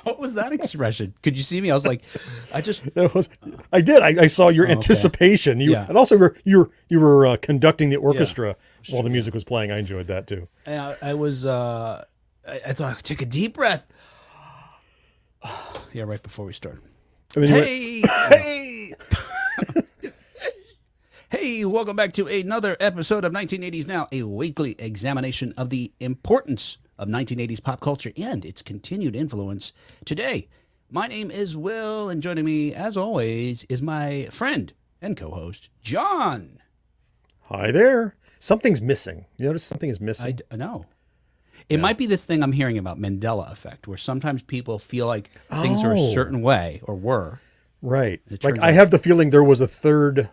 What was that expression? Could you see me? I was like, I did. I saw your anticipation. Okay. And also you were conducting the orchestra while the music was playing. I enjoyed that too. I was, I took a deep breath. Yeah, right before we started. And then Hey! Hey, welcome back to another episode of 1980s Now, a weekly examination of the importance of 1980s pop culture and its continued influence today. My name is Will, and joining me, as always, is my friend and co-host, John. Hi there. Something's missing. You notice something is missing? I know. It might be this thing I'm hearing about, Mandela effect, where sometimes people feel like things are a certain way, or were. Right. Like, I have the feeling there was a third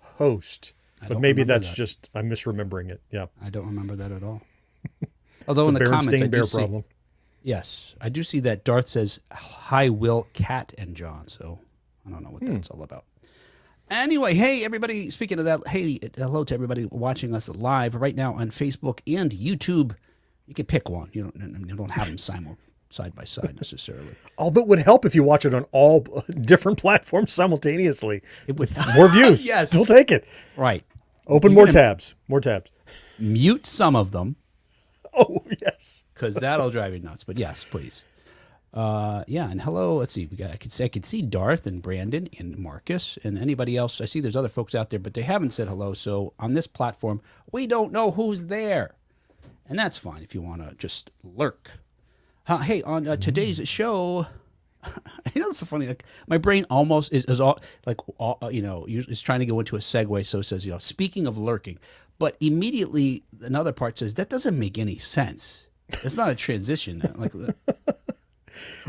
host, but maybe that's just, I'm misremembering it. Yeah. I don't remember that at all. Although in the comments, I do see, problem. Yes, I do see that Darth says, hi, Will, Kat, and John. So I don't know what that's all about. Anyway, hey, everybody, speaking of that, hey, hello to everybody watching us live right now on Facebook and YouTube. You can pick one. You don't have them side by side necessarily. Although it would help if you watch it on all different platforms simultaneously. It would. More views. Yes. We'll take it. Right. Open more tabs. More tabs. Mute some of them. Oh, yes. Because that'll drive you nuts. But yes, please. Yeah, and hello. Let's see. I could see Darth and Brandon and Marcus and anybody else. I see there's other folks out there, but they haven't said hello. So on this platform, we don't know who's there. And that's fine if you want to just lurk. Hey, on today's show, it's so funny. Like, my brain almost is all like, is trying to go into a segue. So it says, speaking of lurking, but immediately another part says that doesn't make any sense. It's not a transition. Like,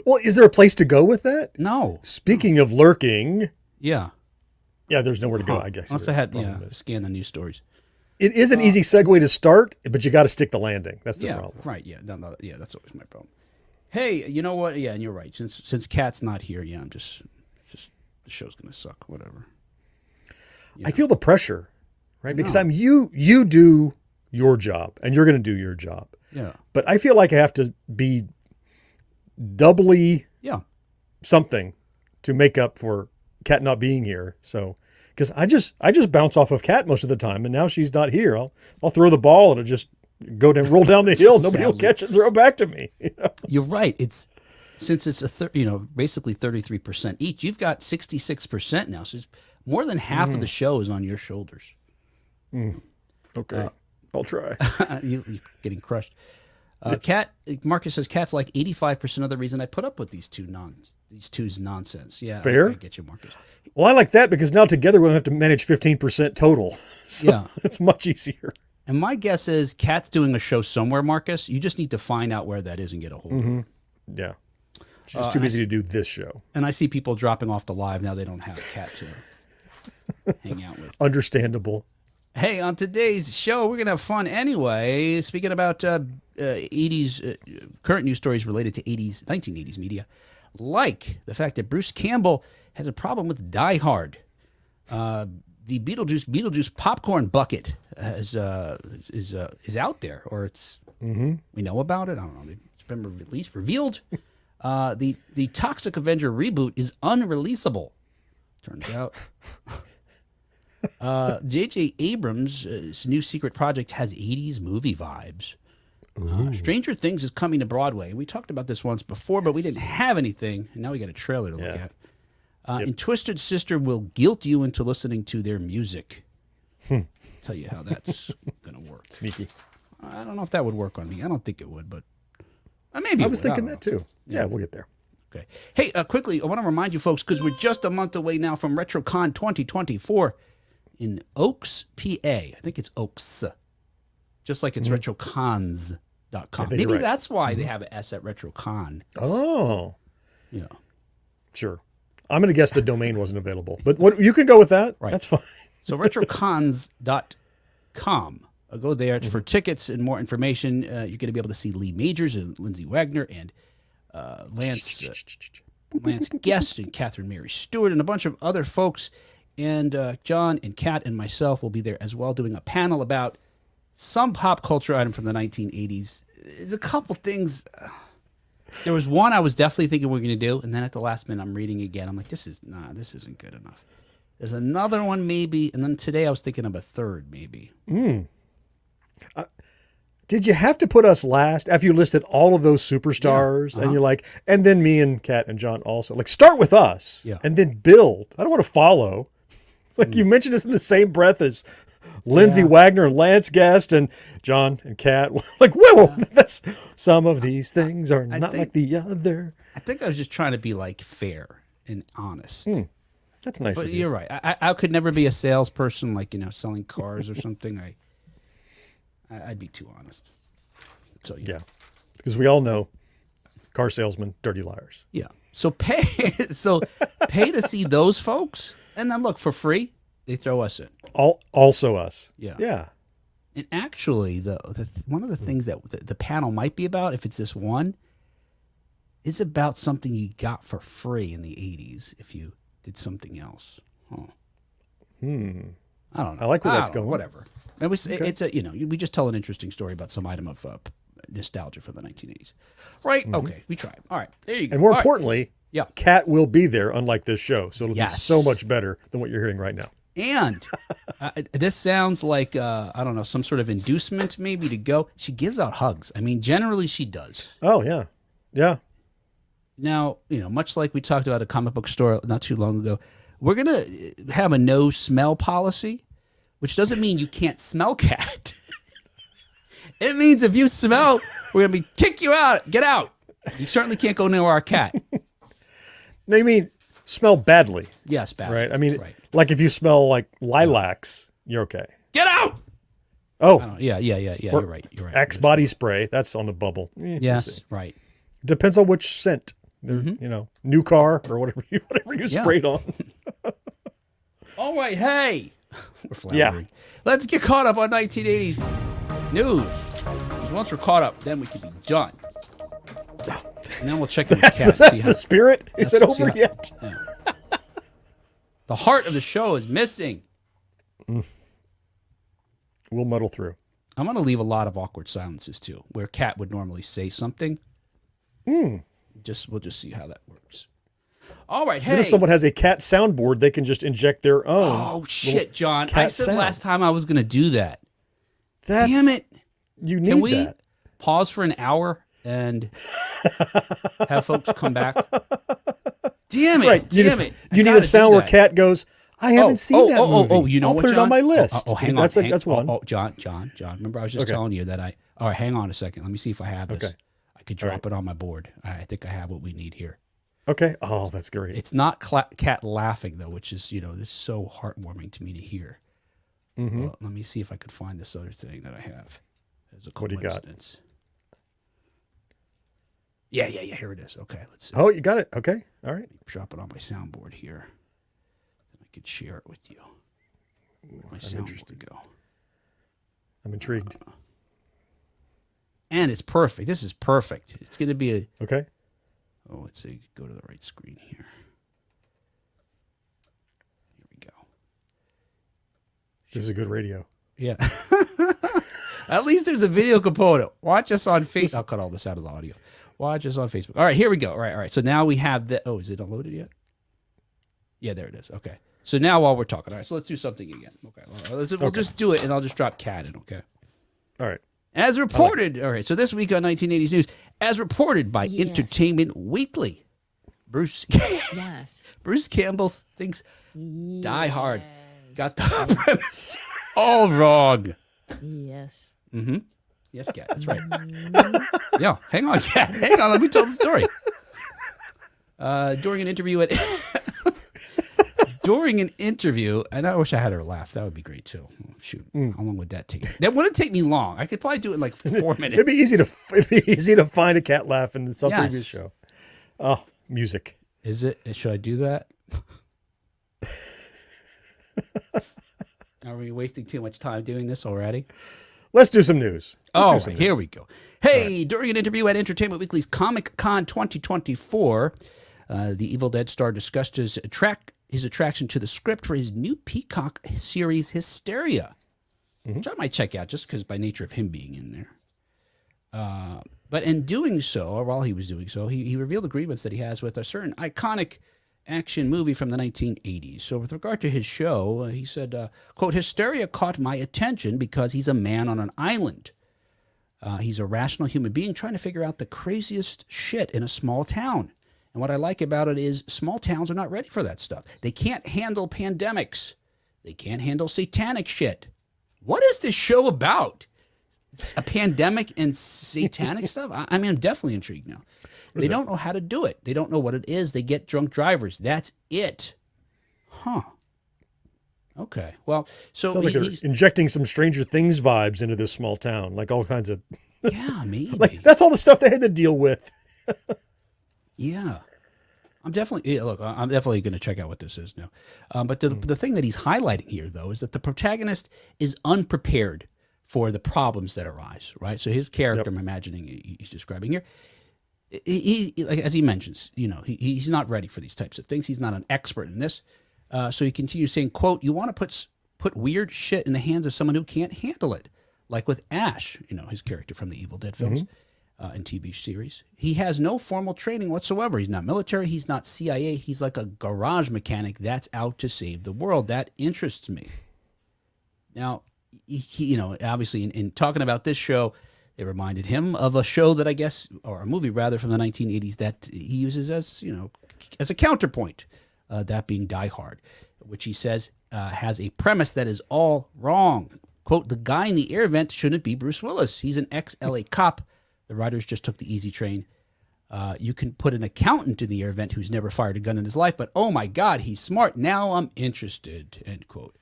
well, is there a place to go with that? No. Speaking of lurking, yeah, there's nowhere to go. I guess. Unless I had scan the news stories. It is an easy segue to start, but you got to stick the landing. That's the problem. Right. Yeah. Yeah. That's always my problem. Hey, you know what? Yeah, and you're right. Since Kat's not here, I'm just the show's gonna suck. Whatever. I feel the pressure, right? Because you do your job, and you're gonna do your job. Yeah. But I feel like I have to be doubly something to make up for Kat not being here. So, because I just bounce off of Kat most of the time, and now she's not here. I'll throw the ball and it'll just roll down the hill. Nobody will catch it and throw it back to me. You're right. Since it's basically 33% each. You've got 66% now. So it's more than half of the show is on your shoulders. Okay, I'll try. You're getting crushed. Marcus says Kat's like 85% of the reason I put up with these two's nonsense. Yeah, fair. I get you, Marcus. Well, I like that because now together we'll have to manage 15% total. So it's much easier. And my guess is Kat's doing a show somewhere, Marcus. You just need to find out where that is and get a hold of it. Yeah. She's too busy to do this show. And I see people dropping off the live now. They don't have Kat to hang out with. Understandable. Hey, on today's show, we're going to have fun anyway. Speaking about 80s, current news stories related to 1980s media, like the fact that Bruce Campbell has a problem with Die Hard. The Beetlejuice popcorn bucket is out there, or it's we know about it. I don't know. It's been revealed. The Toxic Avenger reboot is unreleasable. Turns out. J.J. Abrams' new secret project has 80s movie vibes. Stranger Things is coming to Broadway. We talked about this once before, but we didn't have anything, and now we got a trailer to look at. And Twisted Sister will guilt you into listening to their music. Tell you how that's going to work. Sneaky. I don't know if that would work on me. I don't think it would, but maybe I was thinking that too. Yeah, we'll get there. Okay. Hey, quickly, I want to remind you folks, because we're just a month away now from RetroCon 2024 in Oaks, PA. I think it's Oaks, just like it's retrocons.com. Maybe that's why they have an S at RetroCon. Oh. Yeah. Sure. I'm going to guess the domain wasn't available, but you can go with that. Right. That's fine. So retrocons.com. Go there for tickets and more information. You're going to be able to see Lee Majors and Lindsay Wagner and Lance Guest and Catherine Mary Stewart and a bunch of other folks. And John and Kat and myself will be there as well, doing a panel about some pop culture item from the 1980s. There's a couple things There was one I was definitely thinking we're going to do, and then at the last minute I'm reading again. I'm like, this isn't good enough. There's another one maybe, and then today I was thinking of a third maybe. Did you have to put us last after you listed all of those superstars? And you're like, and then me and Kat and John also. Like, start with us and then build. I don't want to follow. It's like you mentioned us in the same breath as Lindsay Wagner and Lance Guest and John and Kat. Like, whoa, that's some of these things are not like the other. I think I was just trying to be like fair and honest. That's nice But of you. you're right. I could never be a salesperson, like, selling cars or something. I'd be too honest. So yeah, because we all know car salesmen, dirty liars. Yeah. So pay to see those folks, and then look for free. They throw us in. Also us. Yeah. Yeah. And actually, one of the things that the panel might be about, if it's this one, is about something you got for free in the 80s if you did something else. Oh. I don't know. I like where that's going. Whatever. It's we just tell an interesting story about some item of nostalgia from the 1980s. Right? Okay, we tried. All right, there you go. And more importantly, yeah, Kat will be there, unlike this show. So it'll be so much better than what you're hearing right now. And this sounds like, I don't know, some sort of inducement maybe to go. She gives out hugs. I mean, generally she does. Oh, yeah. Yeah. Now, much like we talked about a comic book store not too long ago, we're going to have a no smell policy, which doesn't mean you can't smell Kat. It means if you smell, we're going to kick you out. Get out. You certainly can't go near our cat. No, you mean smell badly. Yes, badly. Right? I mean, like if you smell like lilacs, you're okay. Get out. Oh. Yeah. You're right. Axe body spray. That's on the bubble. Yes, right. Depends on which scent. New car or whatever you sprayed on. All right, hey. We're floundering. Let's get caught up on 1980s news. Because once we're caught up, then we can be done. And then we'll check in with Kat. That's the spirit? Is it over yet? Yeah. The heart of the show is missing. We'll muddle through. I'm going to leave a lot of awkward silences, too, where Kat would normally say something. We'll just see how that works. All right, hey. Then if someone has a Kat soundboard, they can just inject their own. Oh, shit, John. I said last time I was going to do that. Damn it. You need Can we that. pause for an hour and have folks come back? Damn it. Right. Damn it. You need a sound where Kat goes, I haven't seen that movie. Oh, you know I'll what, put it on my list. Hang on. That's one. John. Remember I was just telling you that all right, hang on a second. Let me see if I have this. Okay. I could drop it on my board. I think I have what we need here. Okay. Oh, that's great. It's not Kat laughing, though, which is, this is so heartwarming to me to hear. Well, let me see if I could find this other thing that I have. As a coincidence. Yeah, here it is. Okay, let's see. Oh, you got it. Okay. All right. Drop it on my soundboard here. I could share it with you. Where'd my soundboard go? I'm intrigued. And it's perfect. This is perfect. It's going to be a... Okay. Oh, let's see. Go to the right screen here. Here we go. This is a good radio. Yeah. At least there's a video component. Watch us on Facebook. I'll cut all this out of the audio. Watch us on Facebook. All right, here we go. All right. So now we have the... Oh, is it unloaded yet? Yeah, there it is. Okay. So now while we're talking, all right, so let's do something again. Okay. We'll just do it, and I'll just drop Kat in, okay? All right. As reported... All right, so this week on 1980s News, as reported by Entertainment Weekly, Bruce Campbell thinks Die Hard got the premise all wrong. Yes. Mm-hmm. Yes, Kat, that's right. Yeah, hang on, Kat. Hang on, let me tell the story. During an interview, and I wish I had her laugh. That would be great too. Oh, shoot, how long would that take? That wouldn't take me long. I could probably do it in like 4 minutes. It'd be easy to find a Kat laugh in some previous show. Oh, music. Is it? Should I do that? Are we wasting too much time doing this already? Let's do some news. Here we go. Hey, during an interview at Entertainment Weekly's Comic Con 2024, the Evil Dead star discussed his attraction to the script for his new Peacock series, Hysteria, which I might check out just because by nature of him being in there. But in doing so, or while he was doing so, he revealed agreements that he has with a certain iconic action movie from the 1980s. So with regard to his show, he said, quote, "Hysteria caught my attention because he's a man on an island. He's a rational human being trying to figure out the craziest shit in a small town. And what I like about it is small towns are not ready for that stuff. They can't handle pandemics. They can't handle satanic shit. What is this show about? It's a pandemic and satanic stuff? I mean, I'm definitely intrigued now. They don't know how to do it. They don't know what it is. They get drunk drivers. That's it. Huh. Okay. Well, so sounds like he's injecting some Stranger Things vibes into this small town, like all kinds of. Yeah, maybe. Like, that's all the stuff they had to deal with. Yeah. I'm definitely going to check out what this is now. But the thing that he's highlighting here, though, is that the protagonist is unprepared for the problems that arise, right? So his character, I'm imagining he's describing here, he like, as he mentions, he's not ready for these types of things. He's not an expert in this. So he continues saying, quote, "You want to put weird shit in the hands of someone who can't handle it, like with Ash, his character from the Evil Dead films and TV series. He has no formal training whatsoever. He's not military. He's not CIA. He's like a garage mechanic that's out to save the world. That interests me." Now, he obviously in talking about this show, it reminded him of a show that I guess, or a movie rather, from the 1980s that he uses as a counterpoint. That being Die Hard, which he says has a premise that is all wrong. Quote, "The guy in the air vent shouldn't be Bruce Willis. He's an ex-LA cop. The writers just took the easy train. You can put an accountant in the air vent who's never fired a gun in his life, but oh my God, he's smart. Now I'm interested," end quote.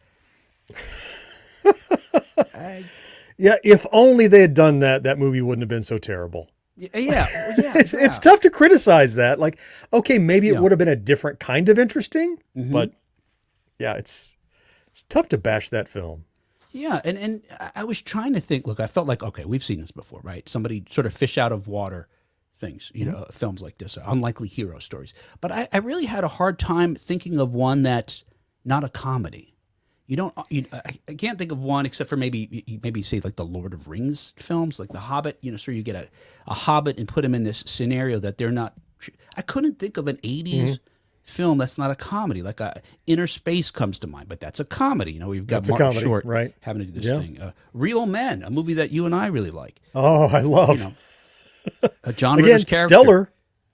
Yeah, if only they had done that, that movie wouldn't have been so terrible. Yeah. It's tough to criticize that. Like, okay, maybe it would have been a different kind of interesting, but yeah, it's tough to bash that film. Yeah, and I was trying to think, look, I felt like, okay, we've seen this before, right? Somebody sort of fish out of water things, films like this, unlikely hero stories. But I really had a hard time thinking of one that's not a comedy. I can't think of one except for maybe say like the Lord of Rings films, like The Hobbit. So you get a Hobbit and put him in this scenario that they're not. I couldn't think of an 80s film that's not a comedy. Like Inner Space comes to mind, but that's a comedy. We've got Martin Short having to do this thing. Real Men, a movie that you and I really like. Oh, I love. John Ritter's character. Stellar,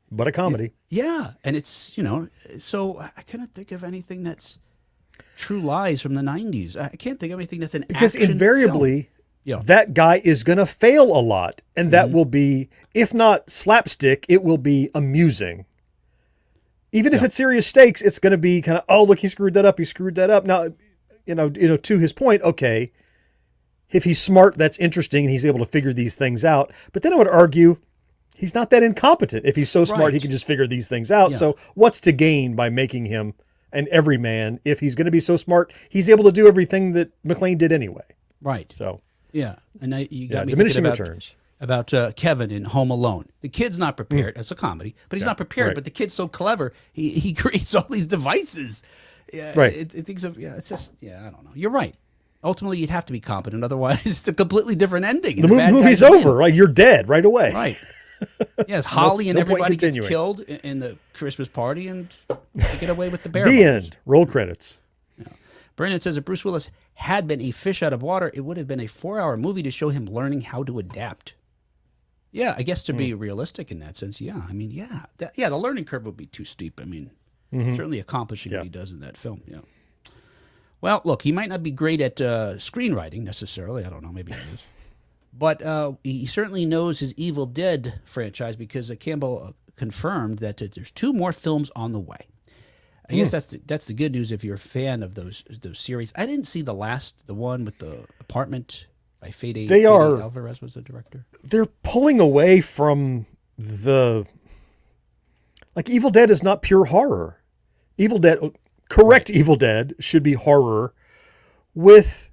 but a comedy. Yeah, and it's so I couldn't think of anything that's True Lies from the 90s. I can't think of anything that's an because action invariably film. That guy is going to fail a lot, and that will be, if not slapstick, it will be amusing. Even if it's serious stakes, it's going to be kind of, oh, look, he screwed that up. Now, to his point, okay, if he's smart, that's interesting, and he's able to figure these things out. But then I would argue he's not that incompetent. If he's so smart, he can just figure these things out. Yeah. So what's to gain by making him an everyman? If he's going to be so smart, he's able to do everything that McClane did anyway. Right. So yeah, and you got me diminishing thinking returns about Kevin in Home Alone. The kid's not prepared. It's a comedy, but he's not prepared. Right. But the kid's so clever. He creates all these devices. Yeah, right. It thinks of it's just I don't know. You're right. Ultimately, you'd have to be competent. Otherwise, it's a completely different ending. The movie's over. Right, you're dead right away. Right. Yes, Holly and everybody gets killed in the Christmas party, and they get away with the bear. The end. Roll credits. Yeah. Brandon says if Bruce Willis had been a fish out of water, it would have been a 4-hour movie to show him learning how to adapt. Yeah, I guess to be realistic in that sense, yeah. I mean, the learning curve would be too steep. I mean, certainly accomplishing what he does in that film, yeah. Well, look, he might not be great at screenwriting necessarily. I don't know, maybe he is. But he certainly knows his Evil Dead franchise because Campbell confirmed that there's 2 more films on the way. I guess that's the good news if you're a fan of those series. I didn't see the one with the apartment by Fede Alvarez was the director. They're pulling away from Evil Dead is not pure horror. Evil Dead should be horror with,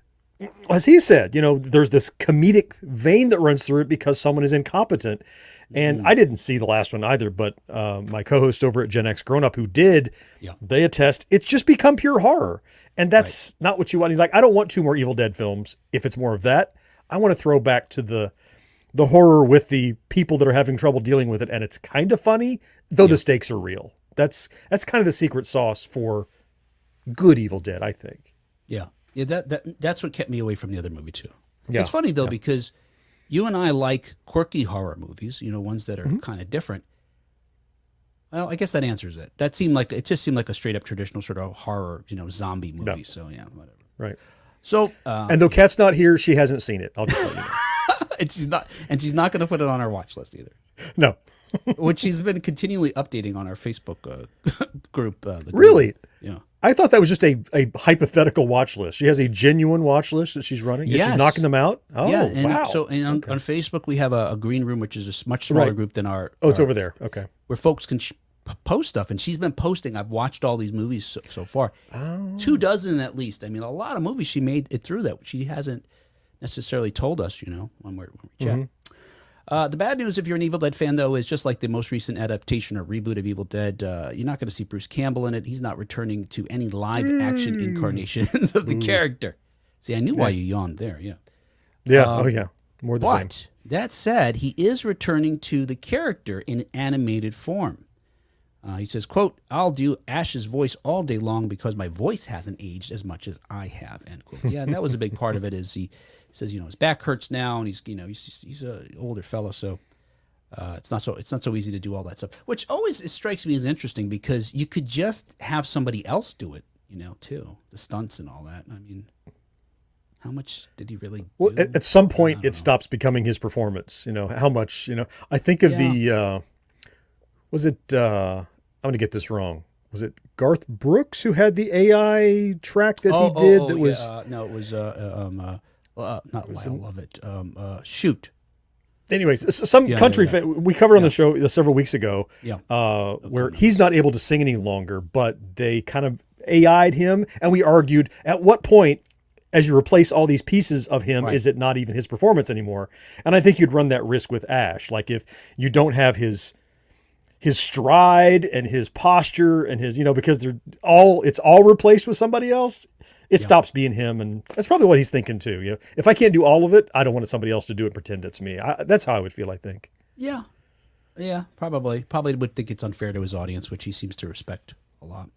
as he said, there's this comedic vein that runs through it because someone is incompetent. And I didn't see the last one either, but my co-host over at Gen X Grown Up who did, they attest, it's just become pure horror. And that's not what you want. He's like, I don't want 2 more Evil Dead films if it's more of that. I want to throw back to the the horror with the people that are having trouble dealing with it, and it's kind of funny, though the stakes are real. That's kind of the secret sauce for good Evil Dead, I think. Yeah. Yeah, that's what kept me away from the other movie too. Yeah. It's funny though, because you and I like quirky horror movies, ones that are kind of different. Well, I guess that answers it. It just seemed like a straight up traditional sort of horror, zombie movie. No. So yeah, whatever. Right. So and though Kat's not here, she hasn't seen it. I'll just let you know. and she's not going to put it on our watch list either. No. Which she's been continually updating on our Facebook group. Really? Yeah. I thought that was just a hypothetical watch list. She has a genuine watch list that she's running. Yes. She's knocking them out. Oh, yeah, and wow. So on Facebook, we have a green room, which is a much smaller group than our. Oh, it's over there. Okay. Where folks can post stuff, and she's been posting. I've watched all these movies so far. 24 at least. I mean, a lot of movies she made it through that she hasn't necessarily told us, when we chat. The bad news, if you're an Evil Dead fan, though, is just like the most recent adaptation or reboot of Evil Dead, you're not going to see Bruce Campbell in it. He's not returning to any live-action incarnations of the character. See, I knew why you yawned there, yeah. Yeah, more the same. But that said, he is returning to the character in animated form. He says, quote, "I'll do Ash's voice all day long because my voice hasn't aged as much as I have," end quote. Yeah, and that was a big part of it. Is he says, his back hurts now, and he's an older fellow, so it's not so easy to do all that stuff. Which always strikes me as interesting because you could just have somebody else do it, too, the stunts and all that. I mean, how much did he really do? Well, at some point, it stops becoming his performance. How much? I think of the. Was it? I'm going to get this wrong. Was it Garth Brooks who had the AI track that he did? That was no, it was not Lyle Lovett. Shoot. Anyways, some country we covered on the show several weeks ago. Yeah. Where he's not able to sing any longer, but they kind of AI'd him, and we argued at what point, as you replace all these pieces of him, is it not even his performance anymore? And I think you'd run that risk with Ash. Like if you don't have his stride and his posture and his, because it's all replaced with somebody else, it stops being him. And that's probably what he's thinking too. If I can't do all of it, I don't want somebody else to do it and pretend it's me. That's how I would feel, I think. Yeah. Yeah, probably. Probably would think it's unfair to his audience, which he seems to respect a lot.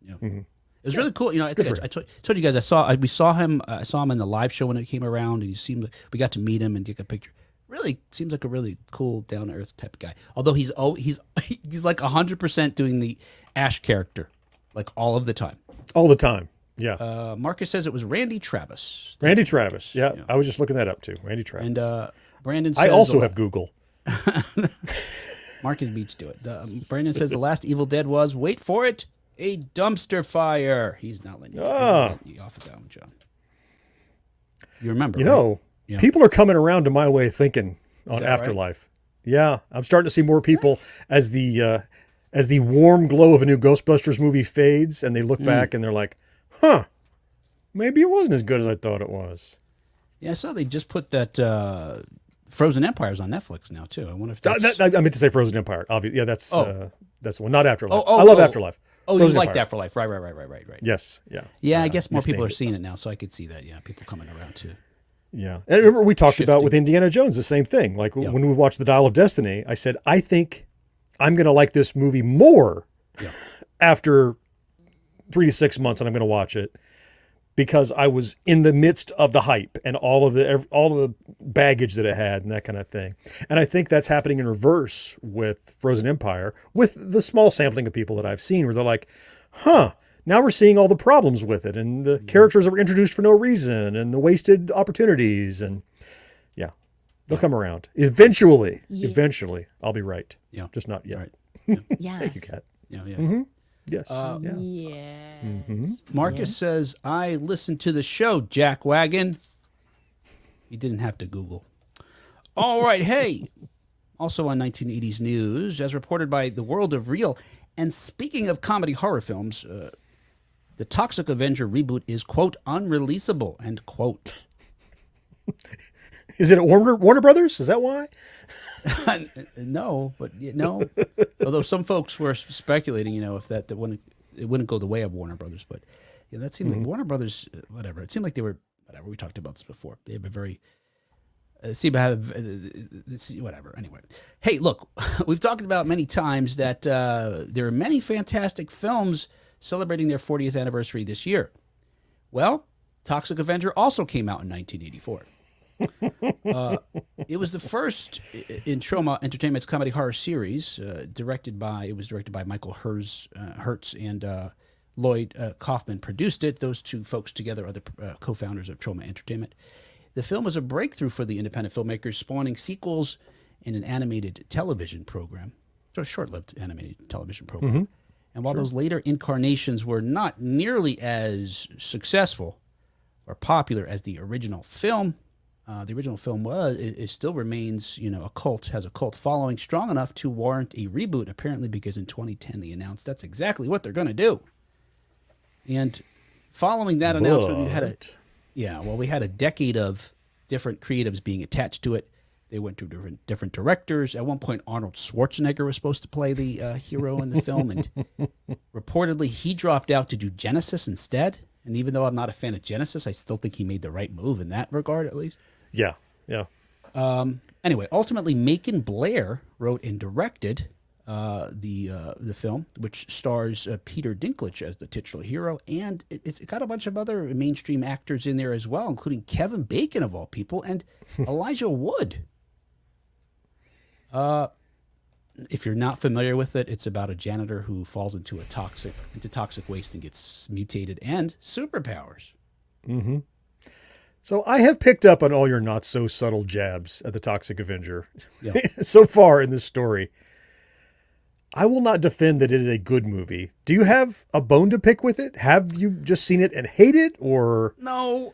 Yeah. Mm-hmm. It was really cool. I think I told you guys, I saw him in the live show when it came around, and we got to meet him and take a picture. Really seems like a really cool, down to earth type of guy. Although he's like 100% doing the Ash character, like all of the time. All the time, yeah. Marcus says it was Randy Travis. Randy Travis, yeah. I was just looking that up too. Randy Travis. And Brandon says, I also have Google. Marcus beats do it. Brandon says the last Evil Dead was, wait for it, a dumpster fire. He's not letting you off of that one, John. You remember? Yeah. People are coming around to my way of thinking on Afterlife. Right? Yeah, I'm starting to see more people as the warm glow of a new Ghostbusters movie fades, and they look back and they're like, "Huh, maybe it wasn't as good as I thought it was." Yeah, I saw they just put that Frozen Empires on Netflix now too. I wonder if that's... I meant to say Frozen Empire. Obviously, yeah, that's the one, not Afterlife. I love Afterlife. Oh, Frozen you liked Afterlife, right. Yes, yeah. Yeah, I guess more people are seeing it now, so I could see that. Yeah, people coming around too. Yeah. And remember we talked about with Indiana Jones, the same thing. Like when we watched The Dial of Destiny, I said, I think I'm going to like this movie more after 3 to 6 months, and I'm going to watch it because I was in the midst of the hype and all of the baggage that it had and that kind of thing. And I think that's happening in reverse with Frozen Empire, with the small sampling of people that I've seen where they're like, huh, now we're seeing all the problems with it and the characters that were introduced for no reason and the wasted opportunities. And they'll come around. Eventually, I'll be right. Yeah. Just not yet. Right. Yeah. Yes. Thank you, Kat. Yeah. Mm-hmm. Yes. Yes. Mm-hmm. Marcus says, I listened to the show, Jack Wagon. He didn't have to Google. All right. Hey, also on 1980s news, as reported by The World of Real. And speaking of comedy horror films, the Toxic Avenger reboot is, quote, unreleasable, end quote. Is it at Warner Brothers? Is that why? No, but no. Although some folks were speculating, if it wouldn't go the way of Warner Brothers. But that seemed like Warner Brothers, whatever. It seemed like they were, whatever. We talked about this before. They have a very Whatever. Anyway, hey, look, we've talked about many times that there are many fantastic films celebrating their 40th anniversary this year. Well, Toxic Avenger also came out in 1984. It was the first in Troma Entertainment's comedy horror series, directed by Michael Hertz and Lloyd Kaufman produced it. Those two folks together are the co-founders of Troma Entertainment. The film was a breakthrough for the independent filmmakers, spawning sequels in an animated television program. So a short-lived animated television program. Mm-hmm. And while those later incarnations were not nearly as successful or popular as the original film, it still remains, has a cult following strong enough to warrant a reboot, apparently because in 2010 they announced that's exactly what they're going to do. And following that announcement, we had a decade of different creatives being attached to it. They went to different directors. At one point, Arnold Schwarzenegger was supposed to play the hero in the film, and reportedly he dropped out to do Genesis instead. And even though I'm not a fan of Genesis, I still think he made the right move in that regard, at least. Yeah. Anyway, ultimately, Macon Blair wrote and directed the film, which stars Peter Dinklage as the titular hero, and it's got a bunch of other mainstream actors in there as well, including Kevin Bacon of all people and Elijah Wood. If you're not familiar with it, it's about a janitor who falls into toxic waste and gets mutated and superpowers. Mm-hmm. So I have picked up on all your not so subtle jabs at the Toxic Avenger so far in this story. I will not defend that it is a good movie. Do you have a bone to pick with it? Have you just seen it and hate it, or no?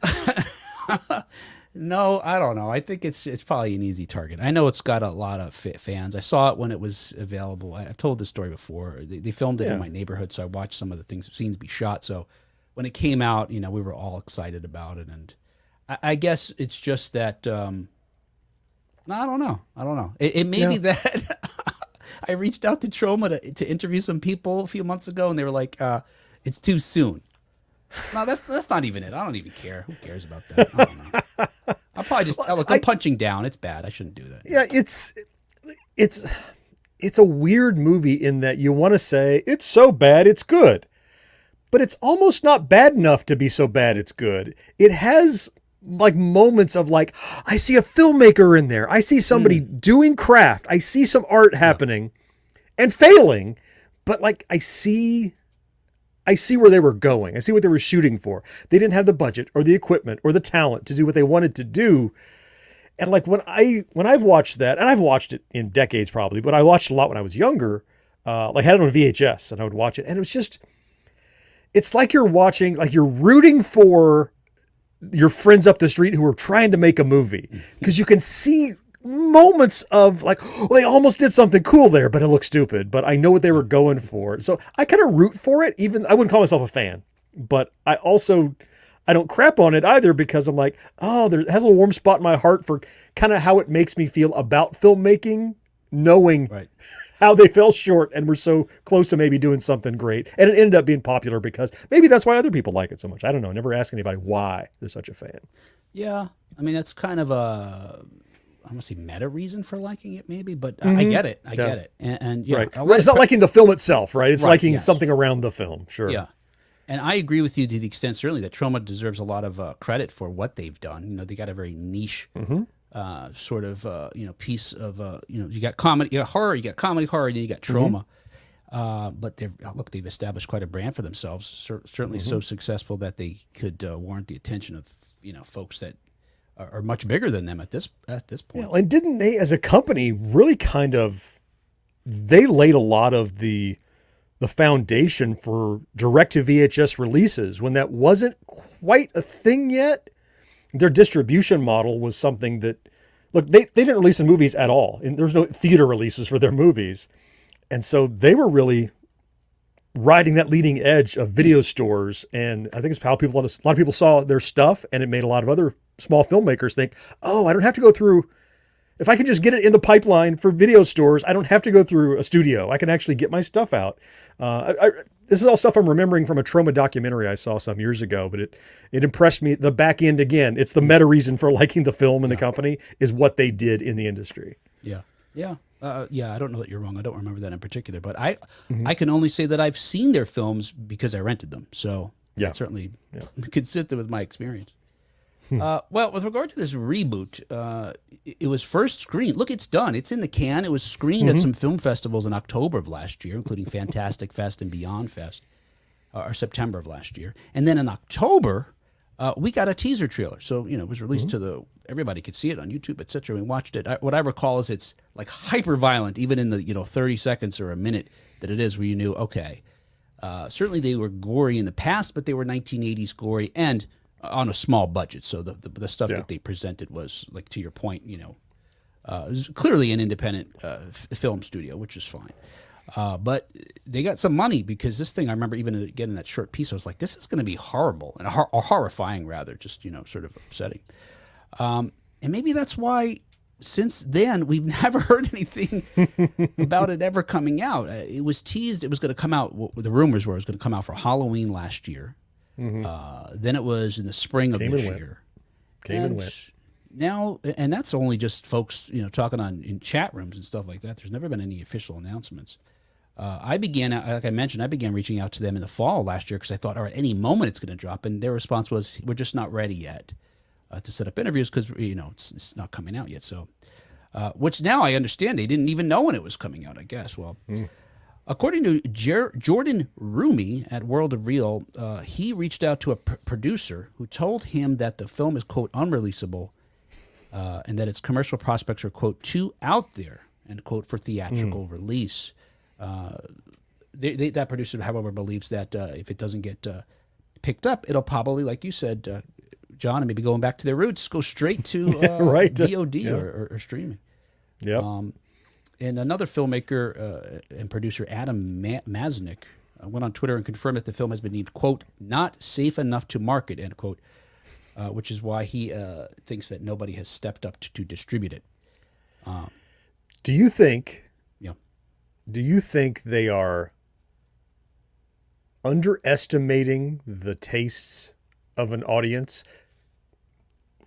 No, I don't know. I think it's probably an easy target. I know it's got a lot of fans. I saw it when it was available. I've told this story before. They filmed it in my neighborhood, so I watched some of the scenes be shot. So when it came out, we were all excited about it. And I guess it's just that, I don't know. It may be that I reached out to Troma to interview some people a few months ago, and they were like, it's too soon. No, that's not even it. I don't even care. Who cares about that? I don't know. I'll probably just I'm punching down. It's bad. I shouldn't do that. Yeah, it's a weird movie in that you want to say it's so bad it's good, but it's almost not bad enough to be so bad it's good. It has like moments of like, I see a filmmaker in there. I see somebody doing craft. I see some art happening and failing, but like I see where they were going. I see what they were shooting for. They didn't have the budget or the equipment or the talent to do what they wanted to do. And like when I've watched that, and I've watched it in decades probably, but I watched a lot when I was younger, like I had it on VHS and I would watch it. And it was just, it's like you're watching, like you're rooting for your friends up the street who are trying to make a movie, because you can see moments of like, oh, they almost did something cool there, but it looks stupid, but I know what they were going for. So I kind of root for it. Even I wouldn't call myself a fan, but I don't crap on it either, because I'm like, oh, it has a warm spot in my heart for kind of how it makes me feel about filmmaking, knowing how they fell short and were so close to maybe doing something great. And it ended up being popular because maybe that's why other people like it so much. I don't know. I never asked anybody why they're such a fan. Yeah. I mean, that's kind of I want to say meta reason for liking it maybe, but I get it. I get it. And yeah, right. It's not liking the film itself, right? It's liking something around the film. Sure. Yeah. And I agree with you to the extent certainly that Troma deserves a lot of credit for what they've done. They got a very niche sort of piece of you got comedy, you got horror, you got comedy horror, and then you got Troma. But they've established quite a brand for themselves. Certainly so successful that they could warrant the attention of folks that are much bigger than them at this point. Yeah, and didn't they, as a company, really they laid a lot of the foundation for direct-to-VHS releases when that wasn't quite a thing yet. Their distribution model was something that, look, they didn't release in movies at all. And there's no theater releases for their movies. And so they were really riding that leading edge of video stores. And I think it's how a lot of people saw their stuff, and it made a lot of other small filmmakers think, oh, I don't have to go through, if I can just get it in the pipeline for video stores, I don't have to go through a studio. I can actually get my stuff out. this is all stuff I'm remembering from a trauma documentary I saw some years ago, but it impressed me. The back end, again, it's the meta reason for liking the film and the company is what they did in the industry. Yeah. Yeah. I don't know that you're wrong. I don't remember that in particular, but I can only say that I've seen their films because I rented them. So that certainly consistent with my experience. Well, with regard to this reboot, it was first screened. Look, it's done. It's in the can. It was screened at some film festivals in October of last year, including Fantastic Fest and Beyond Fest, or September of last year. And then in October, we got a teaser trailer. So, it was released to everybody could see it on YouTube, et cetera. We watched it. What I recall is it's like hyper violent, even in the, 30 seconds or a minute that it is, where you knew, okay, certainly they were gory in the past, but they were 1980s gory and on a small budget. So the stuff that they presented was, like, to your point, it was clearly an independent film studio, which is fine. But they got some money because this thing, I remember even getting that short piece, I was like, this is going to be horrible and or horrifying rather, just, sort of upsetting. And maybe that's why since then we've never heard anything about it ever coming out. It was teased it was going to come out, the rumors were it was going to come out for Halloween last year. Then it was in the spring of this year. Came and went. Now, and that's only just folks, talking in chat rooms and stuff like that. There's never been any official announcements. Like I mentioned, I began reaching out to them in the fall last year because I thought, all right, any moment it's going to drop. And their response was, we're just not ready yet to set up interviews because, it's not coming out yet. So, which now I understand they didn't even know when it was coming out, I guess. Well, according to Jordan Rumi at World of Real, he reached out to a producer who told him that the film is, quote, unreleasable, and that its commercial prospects are, quote, too out there, end quote, for theatrical release. That producer, however, believes that if it doesn't get picked up, it'll probably, like you said, John, and maybe going back to their roots, go straight to VOD or streaming. Yeah. And another filmmaker and producer, Adam Masnick, went on Twitter and confirmed that the film has been deemed, quote, not safe enough to market, end quote, which is why he thinks that nobody has stepped up to distribute it. Do you think? Yeah. Do you think they are underestimating the tastes of an audience?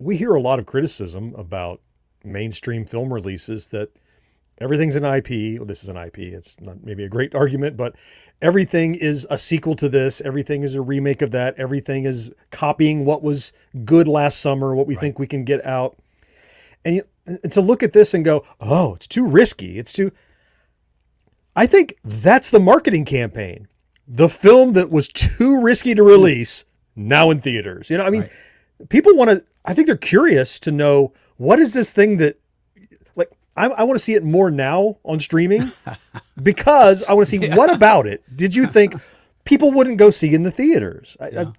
We hear a lot of criticism about mainstream film releases that everything's an IP. Well, this is an IP. It's not maybe a great argument, but everything is a sequel to this. Everything is a remake of that. Everything is copying what was good last summer, what we think we can get out. And to look at this and go, oh, it's too risky. I think that's the marketing campaign. The film that was too risky to release, now in theaters. People want to, I think they're curious to know, what is this thing that, like, I want to see it more now on streaming because I want to see what about it did you think people wouldn't go see in the theaters? That's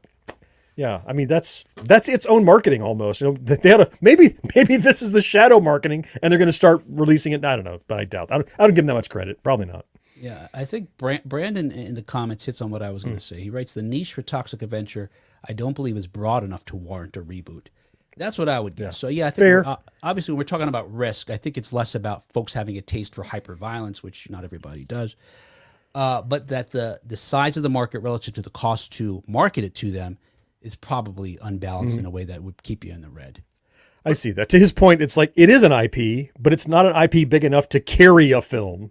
its own marketing almost. They had maybe this is the shadow marketing and they're going to start releasing it. I don't know, but I doubt. I don't give them that much credit. Probably not. Yeah, I think Brandon in the comments hits on what I was going to say. He writes, the niche for Toxic Avenger, I don't believe is broad enough to warrant a reboot. That's what I would guess. Yeah. So, I think obviously when we're talking about risk, I think it's less about folks having a taste for hyperviolence, which not everybody does, but that the size of the market relative to the cost to market it to them is probably unbalanced in a way that would keep you in the red. I see that. To his point, it's like it is an IP, but it's not an IP big enough to carry a film.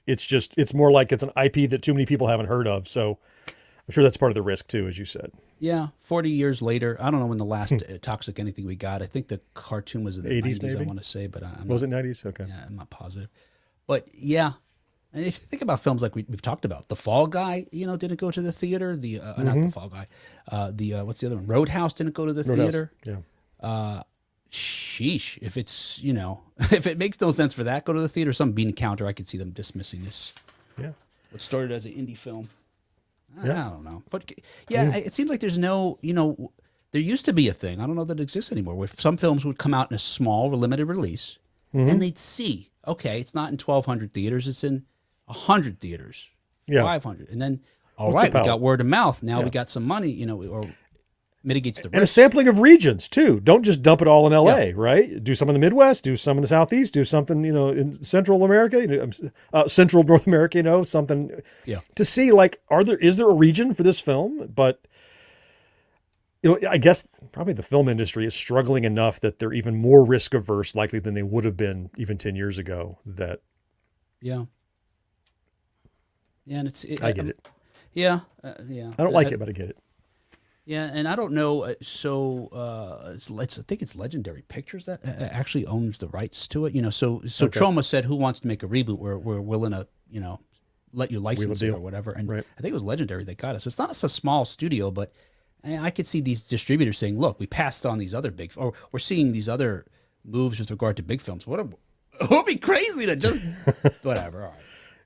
It's more like it's an IP that too many people haven't heard of. So I'm sure that's part of the risk too, as you said. Yeah, 40 years later, I don't know when the last Toxic anything we got. I think the cartoon was in the 80s, maybe? I want to say, but was it 90s? Okay. Yeah, I'm not positive. But yeah, and if you think about films like we've talked about, The Fall Guy, didn't go to the theater. Not The Fall Guy. What's the other one? Roadhouse didn't go to the theater. Yeah. Sheesh. If it's, if it makes no sense for that, go to the theater. Some bean counter, I could see them dismissing this. Yeah. What started as an indie film. I don't know. But it seems like there's no, there used to be a thing, I don't know that it exists anymore, where some films would come out in a small, limited release, and they'd see, okay, it's not in 1,200 theaters, it's in 100 theaters, 500. And then, all right, we got word of mouth. Now we got some money, or Mitigates the And a risk. sampling of regions too. Don't just dump it all in LA, Yeah. right? Do some in the Midwest, do some in the Southeast, do something, in Central America, Central North America, something to see like, is there a region for this film? But, I guess probably the film industry is struggling enough that they're even more risk averse likely than they would have been even 10 years ago that. Yeah. Yeah. And I get it. Yeah. Yeah. I don't like it, but I get it. Yeah, and I don't know. I think it's Legendary Pictures that actually owns the rights to it. So Okay. Troma said, "Who wants to make a reboot? We're willing to, let you license it or whatever." And Right. I think it was Legendary that got it. So it's not a small studio, but I could see these distributors saying, "Look, we passed on these other or we're seeing these other moves with regard to big films. It would be crazy to just whatever." All right.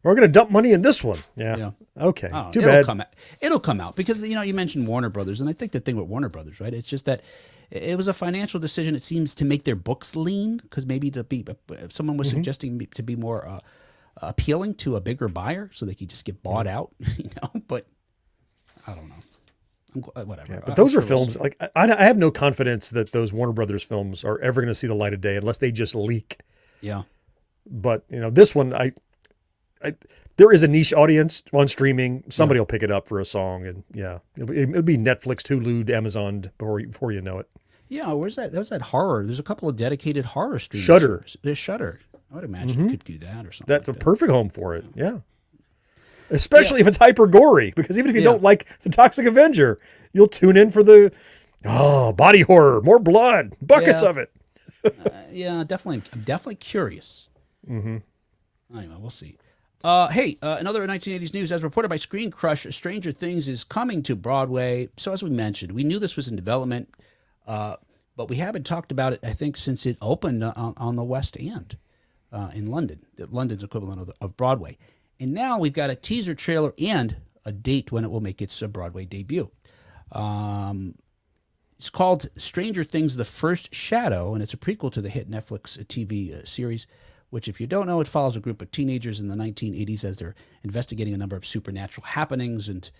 We're going to dump money in this one. Yeah. Okay. Too bad. It'll come out because, you mentioned Warner Brothers, and I think the thing with Warner Brothers, right? It's just that it was a financial decision. It seems to make their books lean because maybe someone was suggesting to be more appealing to a bigger buyer so they could just get bought out, but I don't know. Whatever. Yeah, but those are films like I have no confidence that those Warner Brothers films are ever going to see the light of day unless they just leak. Yeah. But, this one, there is a niche audience on streaming. Somebody will pick it up for a song, and it'll be Netflix, Hulu, Amazon before you know it. Yeah, where's that? That was that horror. There's a couple of dedicated horror streamers. Shudder. There's Shudder. I would imagine you could do that or something. That's like a perfect home for it. Yeah. Especially if it's hyper gory, because even if you don't like the Toxic Avenger, you'll tune in for the body horror, more blood, buckets of it. Yeah, definitely. I'm definitely curious. Mm-hmm. Anyway, we'll see. Hey, another 1980s news. As reported by Screen Crush, Stranger Things is coming to Broadway. So as we mentioned, we knew this was in development, but we haven't talked about it, I think, since it opened on the West End in London, London's equivalent of Broadway. And now we've got a teaser trailer and a date when it will make its Broadway debut. It's called Stranger Things: The First Shadow, and it's a prequel to the hit Netflix TV series, which, if you don't know, it follows a group of teenagers in the 1980s as they're investigating a number of supernatural happenings, and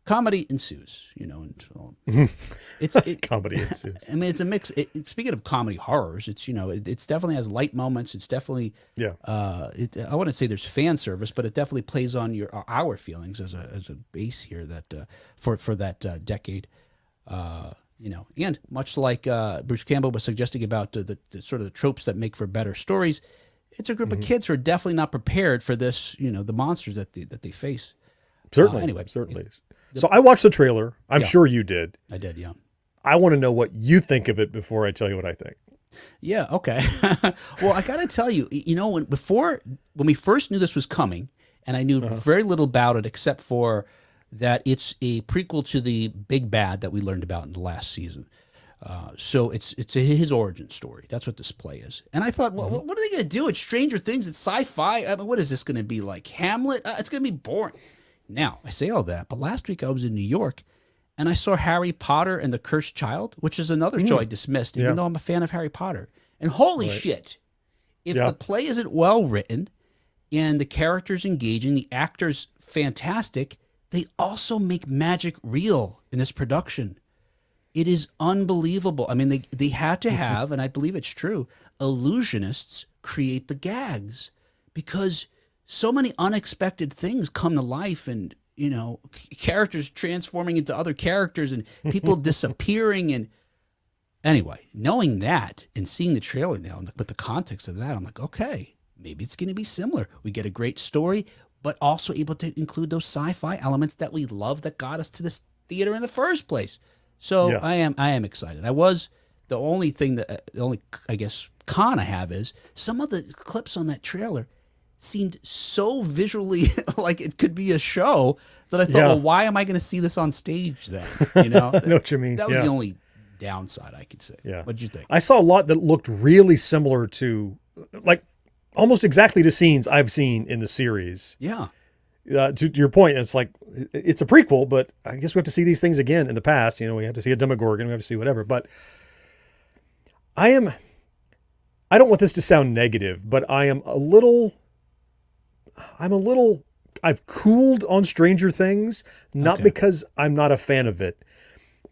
comedy ensues. Comedy ensues. I mean, it's a mix. Speaking of comedy horrors, it's definitely has light moments. It's definitely I wouldn't say there's fan service, but it definitely plays on our feelings as a base here that for that decade. And much like Bruce Campbell was suggesting about the sort of the tropes that make for better stories, it's a group of kids who are definitely not prepared for this, the monsters that they face. Certainly. Anyway. So I watched the trailer. I'm sure you did. I did, yeah. I want to know what you think of it before I tell you what I think. Yeah, okay. Well, I got to tell you, when we first knew this was coming, and I knew very little about it except for that it's a prequel to the big bad that we learned about in the last season. So it's his origin story. That's what this play is. And I thought, well, what are they going to do? It's Stranger Things. It's sci-fi. I mean, what is this going to be, like Hamlet? It's going to be boring. Now, I say all that, but last week I was in New York, and I saw Harry Potter and the Cursed Child, which is another show I dismissed, even though I'm a fan of Harry Potter. And holy shit, if the play isn't well written and the characters engaging, the actors fantastic, they also make magic real in this production. It is unbelievable. I mean, they had to have, and I believe it's true, illusionists create the gags because so many unexpected things come to life, and characters transforming into other characters and people disappearing. And anyway, knowing that and seeing the trailer now, but the context of that, I'm like, okay, maybe it's going to be similar. We get a great story, but also able to include those sci-fi elements that we love that got us to this theater in the first place. So I am excited. The only I guess con I have is some of the clips on that trailer seemed so visually like it could be a show that I thought, well, why am I going to see this on stage then? I know what you mean. That was the only downside I could say. Yeah. What'd you think? I saw a lot that looked really similar to, like, almost exactly to scenes I've seen in the series. Yeah. To your point, it's like, it's a prequel, but I guess we have to see these things again in the past. We have to see a Demogorgon, we have to see whatever. But I don't want this to sound negative, but I've cooled on Stranger Things, not because I'm not a fan of it,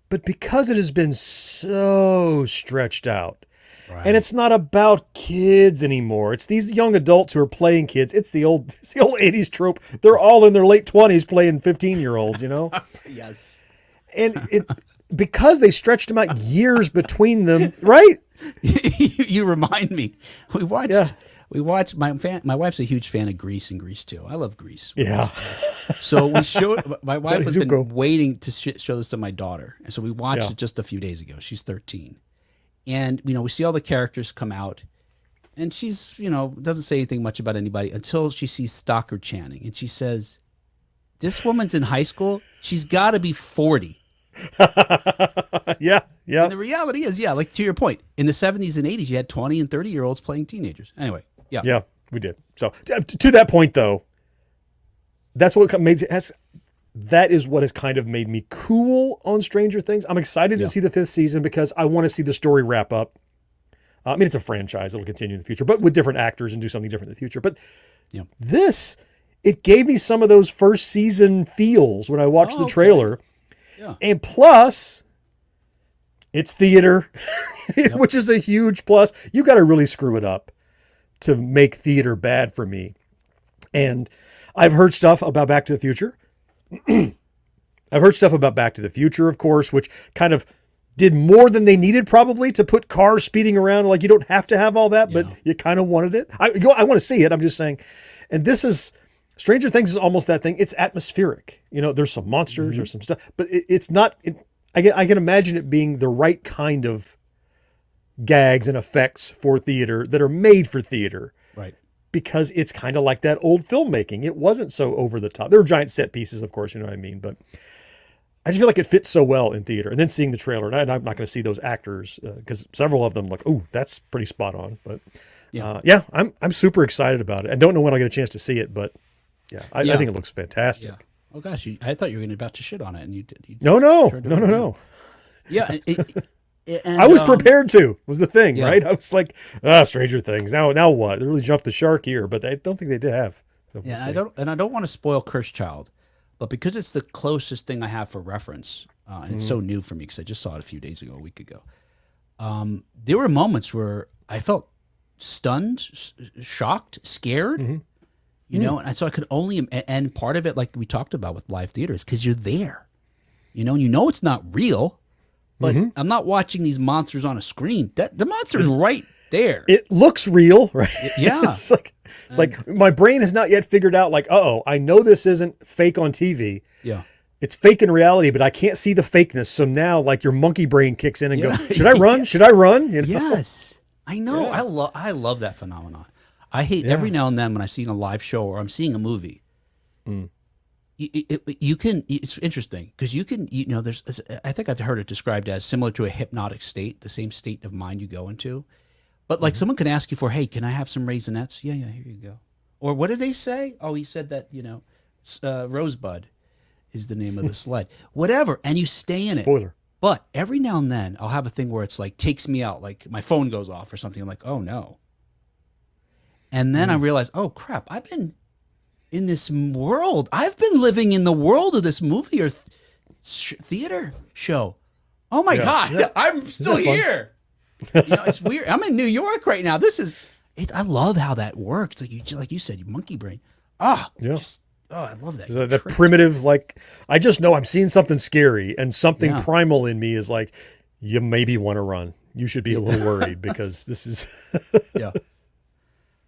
But because it has been so stretched out, Right. and it's not about kids anymore. It's these young adults who are playing kids. It's the old 80s trope. They're all in their late 20s playing 15-year-olds, Yes. And because they stretched them out years between them, right? You remind me. We watched my wife's a huge fan of Grease and Grease 2. I love Grease. Yeah. So we showed my wife has been Zuko. waiting to show this to my daughter. And so we watched Yeah. it just a few days ago. She's 13. And we see all the characters come out, and she's, doesn't say anything much about anybody until she sees Stockard Channing, and she says, "This woman's in high school. She's got to be 40." Yeah. And the reality is, like to your point, in the 70s and 80s, you had 20 and 30-year-olds playing teenagers. Anyway, yeah. Yeah, we did. So to that point, though, that is what has kind of made me cool on Stranger Things. I'm excited to see the 5th season because I want to see the story wrap up. I mean, it's a franchise. It'll continue in the future, but with different actors and do something different in the future. But it gave me some of those first season feels when I watched the trailer. Yeah. And plus, it's theater, which is a huge plus. You got to really screw it up to make theater bad for me. And I've heard stuff about Back to the Future. I've heard stuff about Back to the Future, of course, which kind of did more than they needed probably to put cars speeding around. Like, you don't have to have all that, but you kind of wanted it. I want to see it. I'm just saying. And Stranger Things is almost that thing. It's atmospheric. There's some monsters or some stuff, but it's not. I can imagine it being the right kind of gags and effects for theater that are made for theater. Right. Because it's kind of like that old filmmaking. It wasn't so over the top. There were giant set pieces, of course, you know what I mean? But I just feel like it fits so well in theater. And then seeing the trailer, and I'm not going to see those actors because several of them like, oh, that's pretty spot on. But I'm super excited about it. I don't know when I'll get a chance to see it, but I think it looks fantastic. Yeah. Oh gosh, I thought you were about to shit on it, and you did. No. Yeah. And, I was prepared to, was the thing, right? I was like, Stranger Things. Now what? They really jumped the shark here, but I don't think they did have. So we'll I don't want to spoil Cursed Child, but because it's the closest thing I have for reference, and it's so new for me because I just saw it a week ago. There were moments where I felt stunned, shocked, scared, and so I could only, and part of it, like we talked about with live theater, is because you're there, and it's not real. But I'm not watching these monsters on a screen. The monster's right there. It looks real, right? Yeah. It's like my brain has not yet figured out, like, I know this isn't fake on TV. Yeah. It's fake in reality, but I can't see the fakeness. So now, like, your monkey brain kicks in and goes, should I run? Should I run? Yes. I know. Yeah. I love that phenomenon. I hate every now and then when I see a live show or I'm seeing a movie. It's interesting because there's, I think I've heard it described as similar to a hypnotic state, the same state of mind you go into. But like someone can ask you for, hey, can I have some Raisinets? Yeah, here you go. Or what did they say? Oh, he said that, Rosebud is the name of the sled. Whatever. And you stay in Spoiler. it. But every now and then I'll have a thing where it's like takes me out, like my phone goes off or something. I'm like, oh no. And then I realize, oh crap, I've been in this world. I've been living in the world of this movie or theater show. Oh my God, I'm still here. It's weird. I'm in New York right now. I love how that works. Like you said, your monkey brain. I love that. The primitive, like, I just know I'm seeing something scary and something primal in me is like, you maybe want to run. You should be a little worried because this is.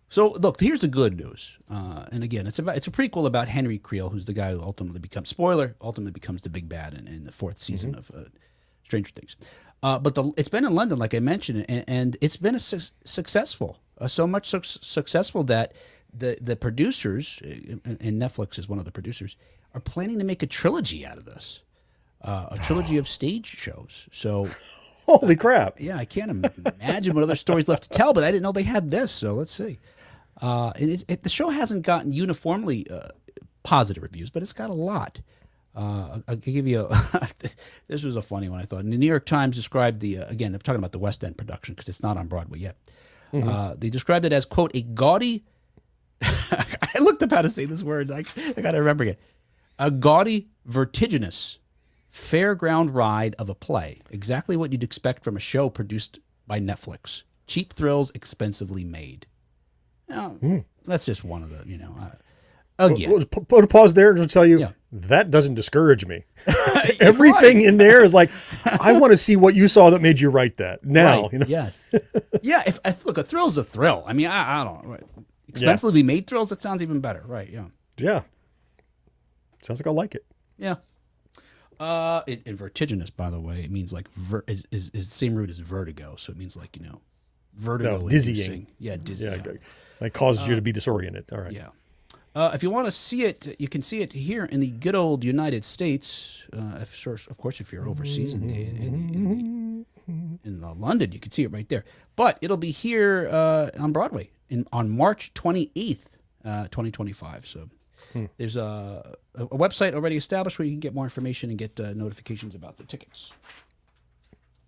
So look, here's the good news, and again, it's a prequel about Henry Creel, who's the guy who ultimately becomes the big bad in the 4th season of Stranger Things. But it's been in London, like I mentioned, and it's been successful, so much successful that the producers, and Netflix is one of the producers, are planning to make a trilogy out of this, a trilogy of stage shows. So. Holy crap! Yeah, I can't imagine what other stories left to tell, but I didn't know they had this. So let's see. And the show hasn't gotten uniformly positive reviews, but it's got a lot. I'll give you this was a funny one, I thought. And the New York Times described again, I'm talking about the West End production because it's not on Broadway yet. They described it as, quote, a gaudy, I looked up how to say this word. I got to remember it. A gaudy, vertiginous fairground ride of a play. Exactly what you'd expect from a show produced by Netflix. Cheap thrills, expensively made. Now, that's just one of the, again. Put a pause there and tell you, that doesn't discourage me. Everything in there is like, I want to see what you saw that made you write that now. Right. Yes. Yeah. Look, a thrill's a thrill. I mean, I don't know. Right. Expensively made thrills, that sounds even better. Right. Yeah. Yeah. Sounds like I like it. Yeah. In vertiginous, by the way, it means like is the same root as vertigo. So it means like, vertigo. No, dizzying. Yeah, dizzying. Yeah. That causes you to be disoriented. All right. Yeah. If you want to see it, you can see it here in the good old United States. Of course, if you're overseas in London, you can see it right there. But it'll be here on Broadway on March 28th, 2025. So there's a website already established where you can get more information and get notifications about the tickets.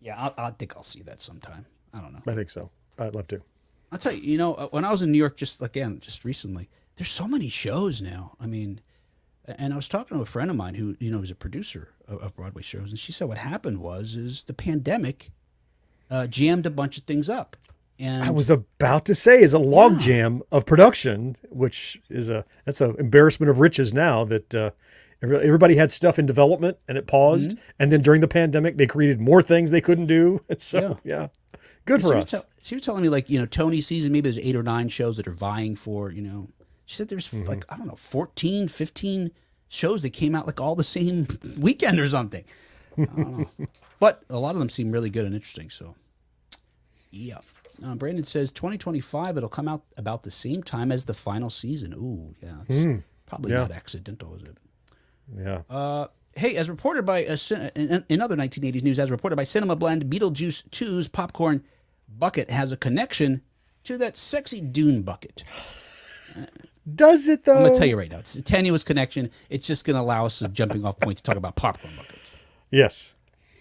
Yeah, I think I'll see that sometime. I don't know. I think so. I'd love to. I'll tell you, when I was in New York just recently, there's so many shows now. I mean, and I was talking to a friend of mine who, is a producer of Broadway shows, and she said what happened is the pandemic jammed a bunch of things up. And I was about to say, is a logjam of production, which is that's an embarrassment of riches now that everybody had stuff in development and it paused, and then during the pandemic they created more things they couldn't do. So good for us. She was telling me like Tony's season, maybe there's 8 or 9 shows that are vying for She said there's like, I don't know, 14, 15 shows that came out like all the same weekend or something. I don't know. But a lot of them seem really good and interesting. So, yeah. Brandon says 2025, it'll come out about the same time as the final season. Ooh, yeah. It's probably not accidental, is it? Yeah. Hey, as reported by, in other 1980s news, as reported by Cinema Blend, Beetlejuice 2's popcorn bucket has a connection to that sexy Dune bucket. Does it, though? I'm going to tell you right now. It's a tenuous connection. It's just going to allow us a jumping off point to talk about popcorn buckets. Yes.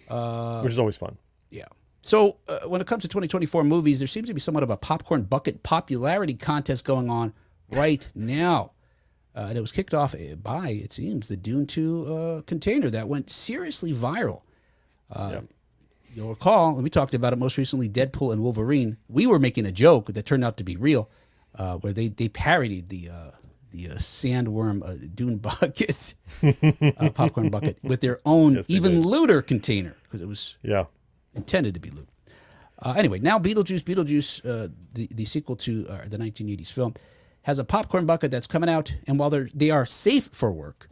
Which is always fun. Yeah. So when it comes to 2024 movies, there seems to be somewhat of a popcorn bucket popularity contest going on right now. And it was kicked off by, it seems, the Dune 2 container that went seriously viral. You'll recall, and we talked about it most recently, Deadpool and Wolverine. We were making a joke that turned out to be real, where they parodied the sandworm Dune bucket, popcorn bucket, with their own looter container, because it was intended to be loot. Anyway, now Beetlejuice, the sequel to the 1980s film, has a popcorn bucket that's coming out, and while they are safe for work,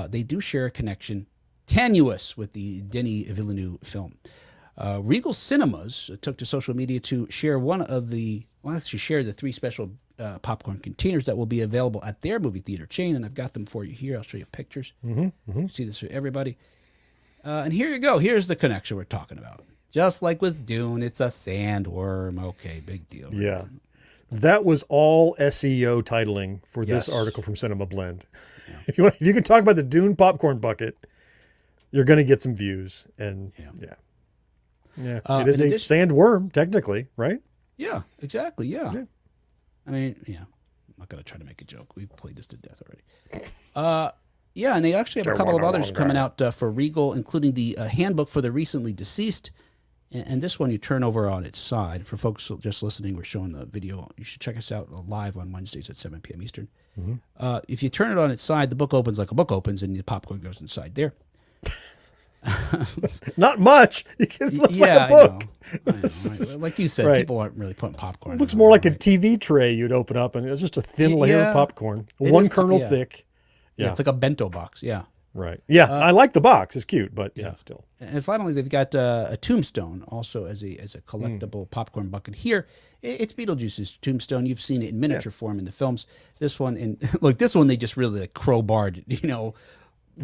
they do share a connection, tenuous, with the Denis Villeneuve film. Regal Cinemas took to social media to share share the 3 special popcorn containers that will be available at their movie theater chain, and I've got them for you here. I'll show you pictures. See this for everybody. And here you go. Here's the connection we're talking about. Just like with Dune, it's a sandworm. Okay, big deal. Right? Yeah. That was all SEO titling for this article from Cinema Blend. Yeah. If you can talk about the Dune popcorn bucket, you're going to get some views. And it is a sandworm, technically, right? Yeah, exactly. Yeah. I mean, I'm not going to try to make a joke. We've played this to death already. And they actually have a couple of others coming out for Regal, including the handbook for the recently deceased. And this one you turn over on its side. For folks just listening, we're showing the video. You should check us out live on Wednesdays at 7 p.m. Eastern. If you turn it on its side, the book opens like a book opens, and the popcorn goes inside there. Not much. It looks like a book. I know, right? Like you said, people aren't really putting popcorn. It looks more like a TV tray you'd open up, and it's just a thin layer of popcorn, one kernel thick. Yeah, it's like a bento box. Yeah. Right. Yeah, I like the box. It's cute, but still. And finally, they've got a Tombstone also as a collectible popcorn bucket. Here, it's Beetlejuice's Tombstone. You've seen it in miniature form in the films. This one, this one they just really crowbarred,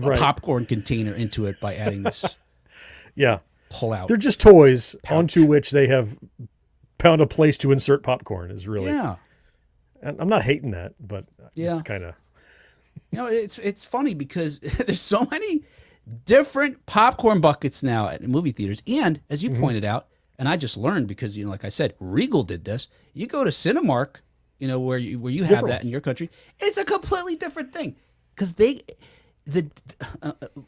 a popcorn container into it by adding this. Pull out. They're just toys onto which they have found a place to insert popcorn. Is really. Yeah. And I'm not hating that, but it's kind of. It's funny because there's so many different popcorn buckets now at movie theaters. And as you pointed out, and I just learned because, like I said, Regal did this. You go to Cinemark, where you have that in your country, it's a completely different thing. Because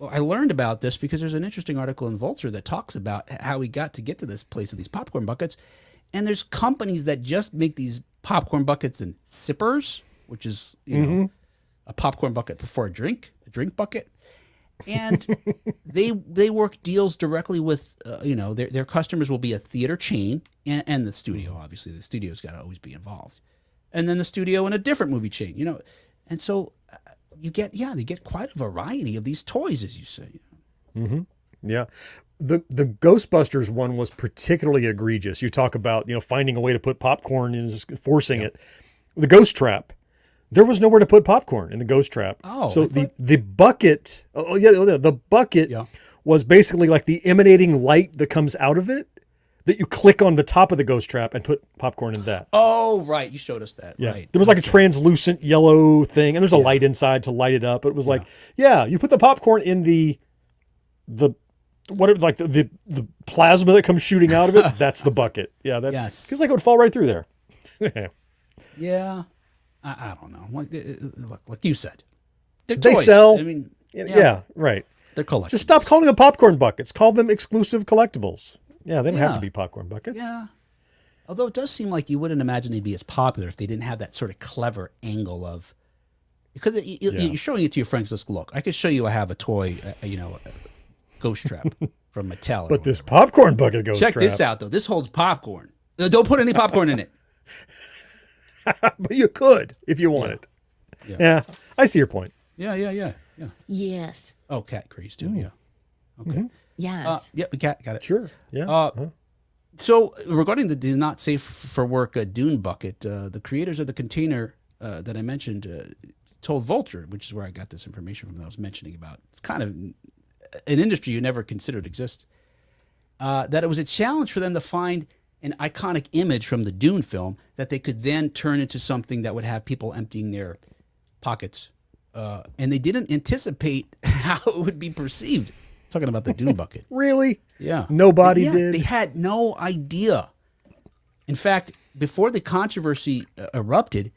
I learned about this because there's an interesting article in Vulture that talks about how we got to this place of these popcorn buckets. And there's companies that just make these popcorn buckets and sippers, which is, a popcorn bucket before a drink bucket. And they work deals directly with, their customers will be a theater chain and the studio. Obviously, the studio's got to always be involved. And then the studio and a different movie chain, And so they get quite a variety of these toys, as you say. Yeah. The Ghostbusters one was particularly egregious. You talk about, finding a way to put popcorn and just forcing it. The Ghost Trap. There was nowhere to put popcorn in the Ghost Trap. Oh, so the bucket, the bucket was basically like the emanating light that comes out of it that you click on the top of the Ghost Trap and put popcorn in that. Oh, right. You showed us that. Yeah. Right. There was like a translucent yellow thing, and there's a light inside to light it up. It was like, you put the popcorn in the plasma that comes shooting out of it. That's the bucket. Yeah. That's because like it would fall right through there. Yeah. I don't know. Like you said, they sell. I mean, right. They're collectibles. Just stop calling them popcorn buckets. Call them exclusive collectibles. Yeah, they don't have to be popcorn buckets. Yeah. Although it does seem like you wouldn't imagine they'd be as popular if they didn't have that sort of clever angle of, because you're showing it to your friends. Let's look. I could show you. I have a toy, a Ghost Trap from Mattel. But this popcorn bucket Ghost Trap. Check this out, though. This holds popcorn. Don't put any popcorn in it. But you could if you want it. Yeah, I see your point. Yeah. Yes. Oh, cat craze too. Yeah. Okay. Yes. We got it. Sure. Yeah. So regarding the not safe for work Dune bucket, the creators of the container that I mentioned told Vulture, which is where I got this information from that I was mentioning about. It's kind of an industry you never considered exists. That it was a challenge for them to find an iconic image from the Dune film that they could then turn into something that would have people emptying their pockets. And they didn't anticipate how it would be perceived. Talking about the Dune bucket. Really? Yeah. Nobody did? They had no idea. In fact, before the controversy erupted,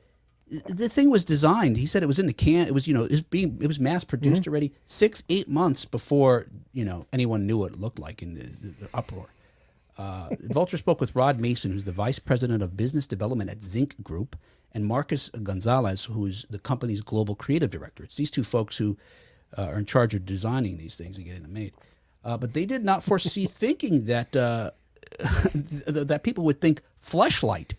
the thing was designed. He said it was in the can. It was, it was mass produced already 6-8 months before, anyone knew what it looked like in the uproar. Vulture spoke with Rod Mason, who's the vice president of business development at Zinc Group, and Marcus Gonzalez, who's the company's global creative director. It's these two folks who are in charge of designing these things and getting them made. But they did not foresee thinking that that people would think fleshlight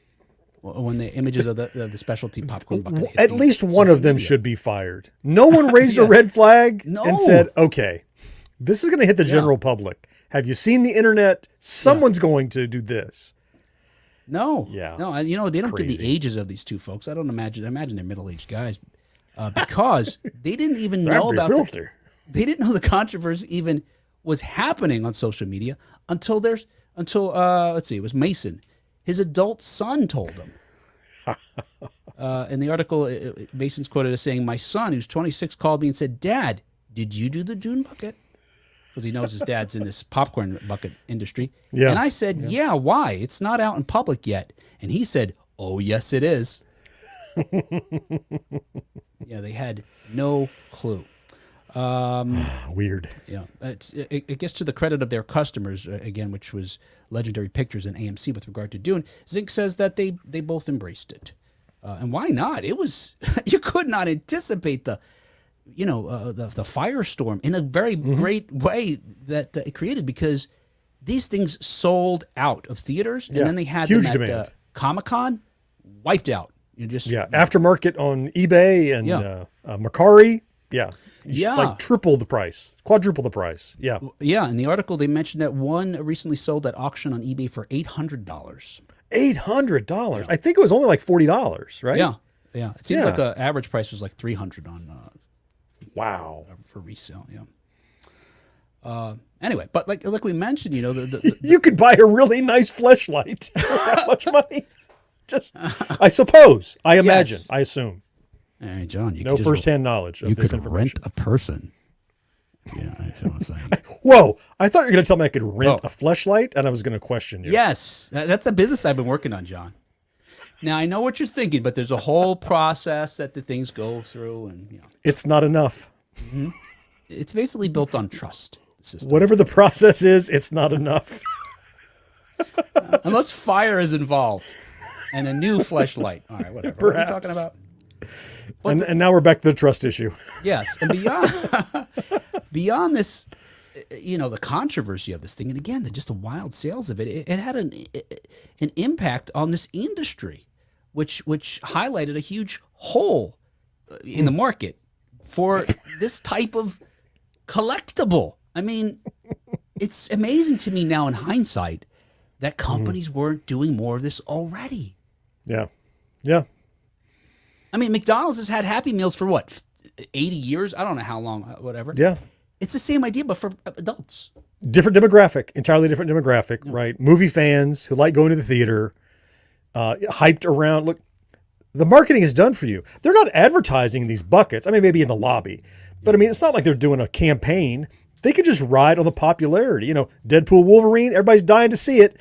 when the images of the specialty popcorn bucket hit At least one of them should be fired. No one raised a red flag and said, okay, this is going to hit the general public. Have you seen the internet? Someone's going to do this. No. Yeah. No, they don't give the ages of these two folks. I imagine they're middle-aged guys. Because they didn't even know about they didn't know the controversy even was happening on social media until let's see, it was Mason. His adult son told them. In the article, Mason's quoted as saying, "My son, who's 26, called me and said, 'Dad, did you do the Dune bucket?' Because he knows his dad's in this popcorn bucket industry. Yeah. And I said, yeah, why? It's not out in public yet. And he said, oh, yes, it is." Yeah, they had no clue. Weird. Yeah, it gets to the credit of their customers, again, which was Legendary Pictures and AMC with regard to Dune. Zinc says that they both embraced it. And why not? It was, you could not anticipate the firestorm in a very great way that it created, because these things sold out of theaters, and then they had huge them at demand. Comic-Con, wiped out. Aftermarket on eBay and Mercari. Like triple the price, quadruple the price. Yeah. Yeah. In the article, they mentioned that one recently sold at auction on eBay for $800. $800. I think it was only like $40, right? Yeah. Yeah. It seems like the average price was like $300 on. Wow. For resale. Yeah. Anyway, but like we mentioned, you could buy a really nice fleshlight for that much money. I suppose. I imagine. Yes. I assume. Hey, John, no firsthand knowledge of this information. You could rent a person. Yeah, that's what I'm saying. Whoa! I thought you were going to tell me I could rent a fleshlight, and I was going to question you. Yes, that's a business I've been working on, John. Now I know what you're thinking, but there's a whole process that the things go through, and it's not enough. Mm-hmm. It's basically built on trust system. Whatever the process is, it's not enough. Unless fire is involved and a new fleshlight. All right, whatever. Perhaps. What are we talking about? And now we're back to the trust issue. Yes, and beyond this, the controversy of this thing, and again, just the wild sales of it, it had an impact on this industry, which highlighted a huge hole in the market for this type of collectible. I mean, it's amazing to me now in hindsight that companies weren't doing more of this already. Yeah. Yeah. I mean, McDonald's has had Happy Meals for what, 80 years? I don't know how long, whatever. Yeah. It's the same idea, but for adults. Different demographic, entirely different demographic, right? Movie fans who like going to the theater, hyped around. Look, the marketing is done for you. They're not advertising these buckets. I mean, maybe in the lobby, but I mean, it's not like they're doing a campaign. They could just ride on the popularity. Deadpool, Wolverine, everybody's dying to see it.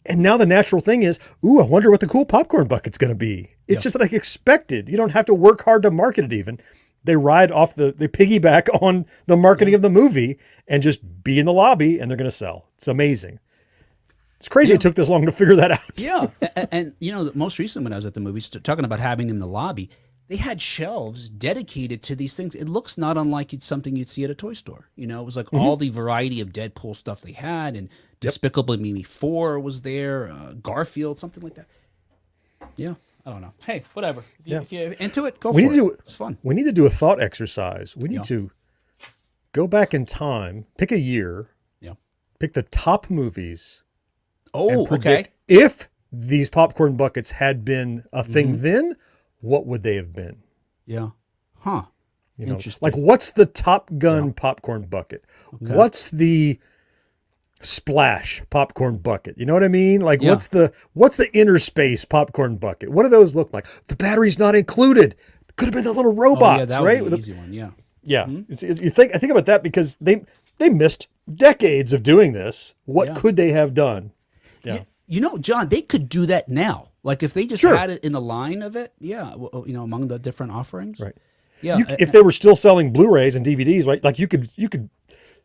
And now the natural thing is, ooh, I wonder what the cool popcorn bucket's going to be. It's just like expected. You don't have to work hard to market it even. They ride off they piggyback on the marketing of the movie and just be in the lobby and they're going to sell. It's amazing. It's crazy it took this long to figure that out. Yeah. And most recently when I was at the movies, talking about having them in the lobby, they had shelves dedicated to these things. It looks not unlike it's something you'd see at a toy store. It was like all the variety of Deadpool stuff they had, and Despicable Me 4 was there, Garfield, something like that. Yeah, I don't know. Hey, whatever. If you're into it, go for it. It's fun. We need to do a thought exercise. We need to go back in time, pick a year, pick the top movies. Oh, and predict if these popcorn buckets had been a thing then, what would they have been? Yeah. Huh. Interesting. Like what's the Top Gun popcorn bucket? Okay. What's the Splash popcorn bucket? You know what I mean? Like what's the Inner Space popcorn bucket? What do those look like? The battery's not included. Could have been the little robots, that right? Would be an easy one, yeah. Yeah. I think about that because they missed decades of doing this. What could they have done? Yeah. John, they could do that now. Like if they just had it in the line of it, among the different offerings. Right. Yeah. If they were still selling Blu-rays and DVDs, right? Like you could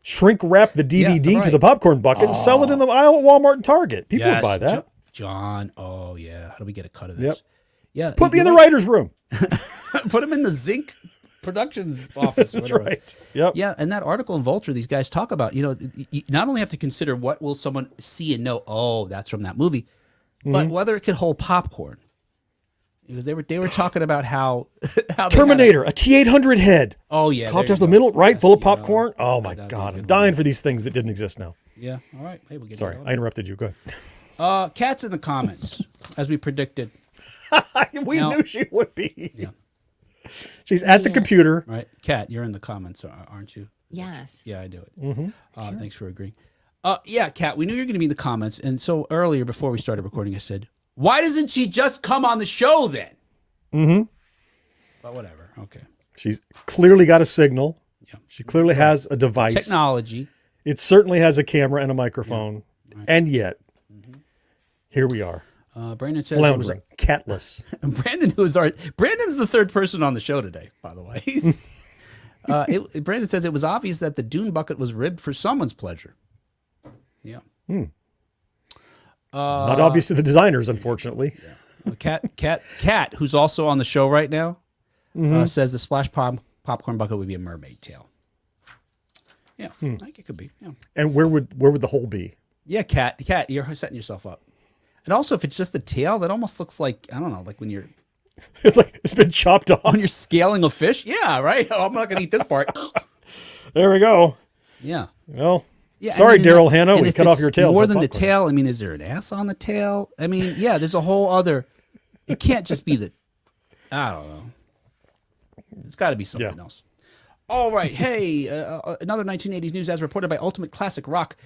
shrink wrap the DVD to the popcorn bucket and sell it in the aisle at Walmart and Target. People would buy that. John, oh yeah. How do we get a cut of this? Yep. Yeah. Put me in the writer's room. Put them in the Zinc Productions office. That's right. Yep. Yeah, and that article in Vulture, these guys talk about, you not only have to consider what will someone see and know, oh, that's from that movie, but whether it could hold popcorn. Because they were talking about how Terminator, a T-800 head. Oh yeah, Cocked off the middle, right, full of popcorn. Oh my God, I'm dying for these things that didn't exist now. Yeah. All right. Hey, we'll get. Sorry, I interrupted you. Go ahead. Cat's in the comments, as we predicted. We knew she would be. Yeah. She's at the computer. Right. Cat, you're in the comments, aren't you? Yes. Yeah, I do it. Thanks for agreeing. Yeah, Cat, we knew you were going to be in the comments. And so earlier, before we started recording, I said, why doesn't she just come on the show then? But whatever. Okay. She's clearly got a signal. Yeah. She clearly has a device. Technology. It certainly has a camera and a microphone. Yeah. Right. And yet, here we are. Brandon says floundering, catless. Brandon's the third person on the show today, by the way. Brandon says it was obvious that the Dune bucket was ribbed for someone's pleasure. Yeah. Not obvious to the designers, unfortunately. Yeah. Cat, who's also on the show right now, says the Splash popcorn bucket would be a mermaid tail. Yeah, I think it could be. Yeah. And where would the hole be? Yeah, Cat, you're setting yourself up. And also, if it's just the tail, that almost looks like, I don't know, like when you're... It's like it's been chopped off. When you're scaling a fish? Yeah, right? Oh, I'm not going to eat this part. There we go. Yeah. Well, sorry, Daryl Hannah, we cut off your tail. More than the tail, I mean, is there an ass on the tail? I mean, yeah, there's a whole other... It can't just be the... I don't know. It's got to be something else. All right. Hey, another 1980s news as reported by Ultimate Classic Rock.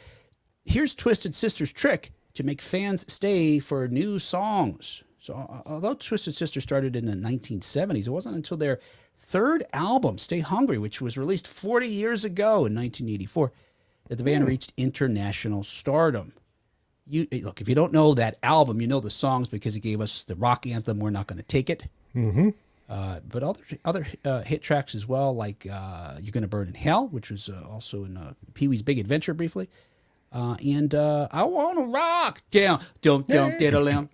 Here's Twisted Sister's trick to make fans stay for new songs. So although Twisted Sister started in the 1970s, it wasn't until their third album, Stay Hungry, which was released 40 years ago in 1984, that the band reached international stardom. Look, if you don't know that album, you know the songs because it gave us the rock anthem, We're Not Gonna Take It. But other hit tracks as well, like "You're Gonna Burn in Hell," which was also in Pee-wee's Big Adventure briefly, and "I Wanna Rock Down, Don't Diddle Down."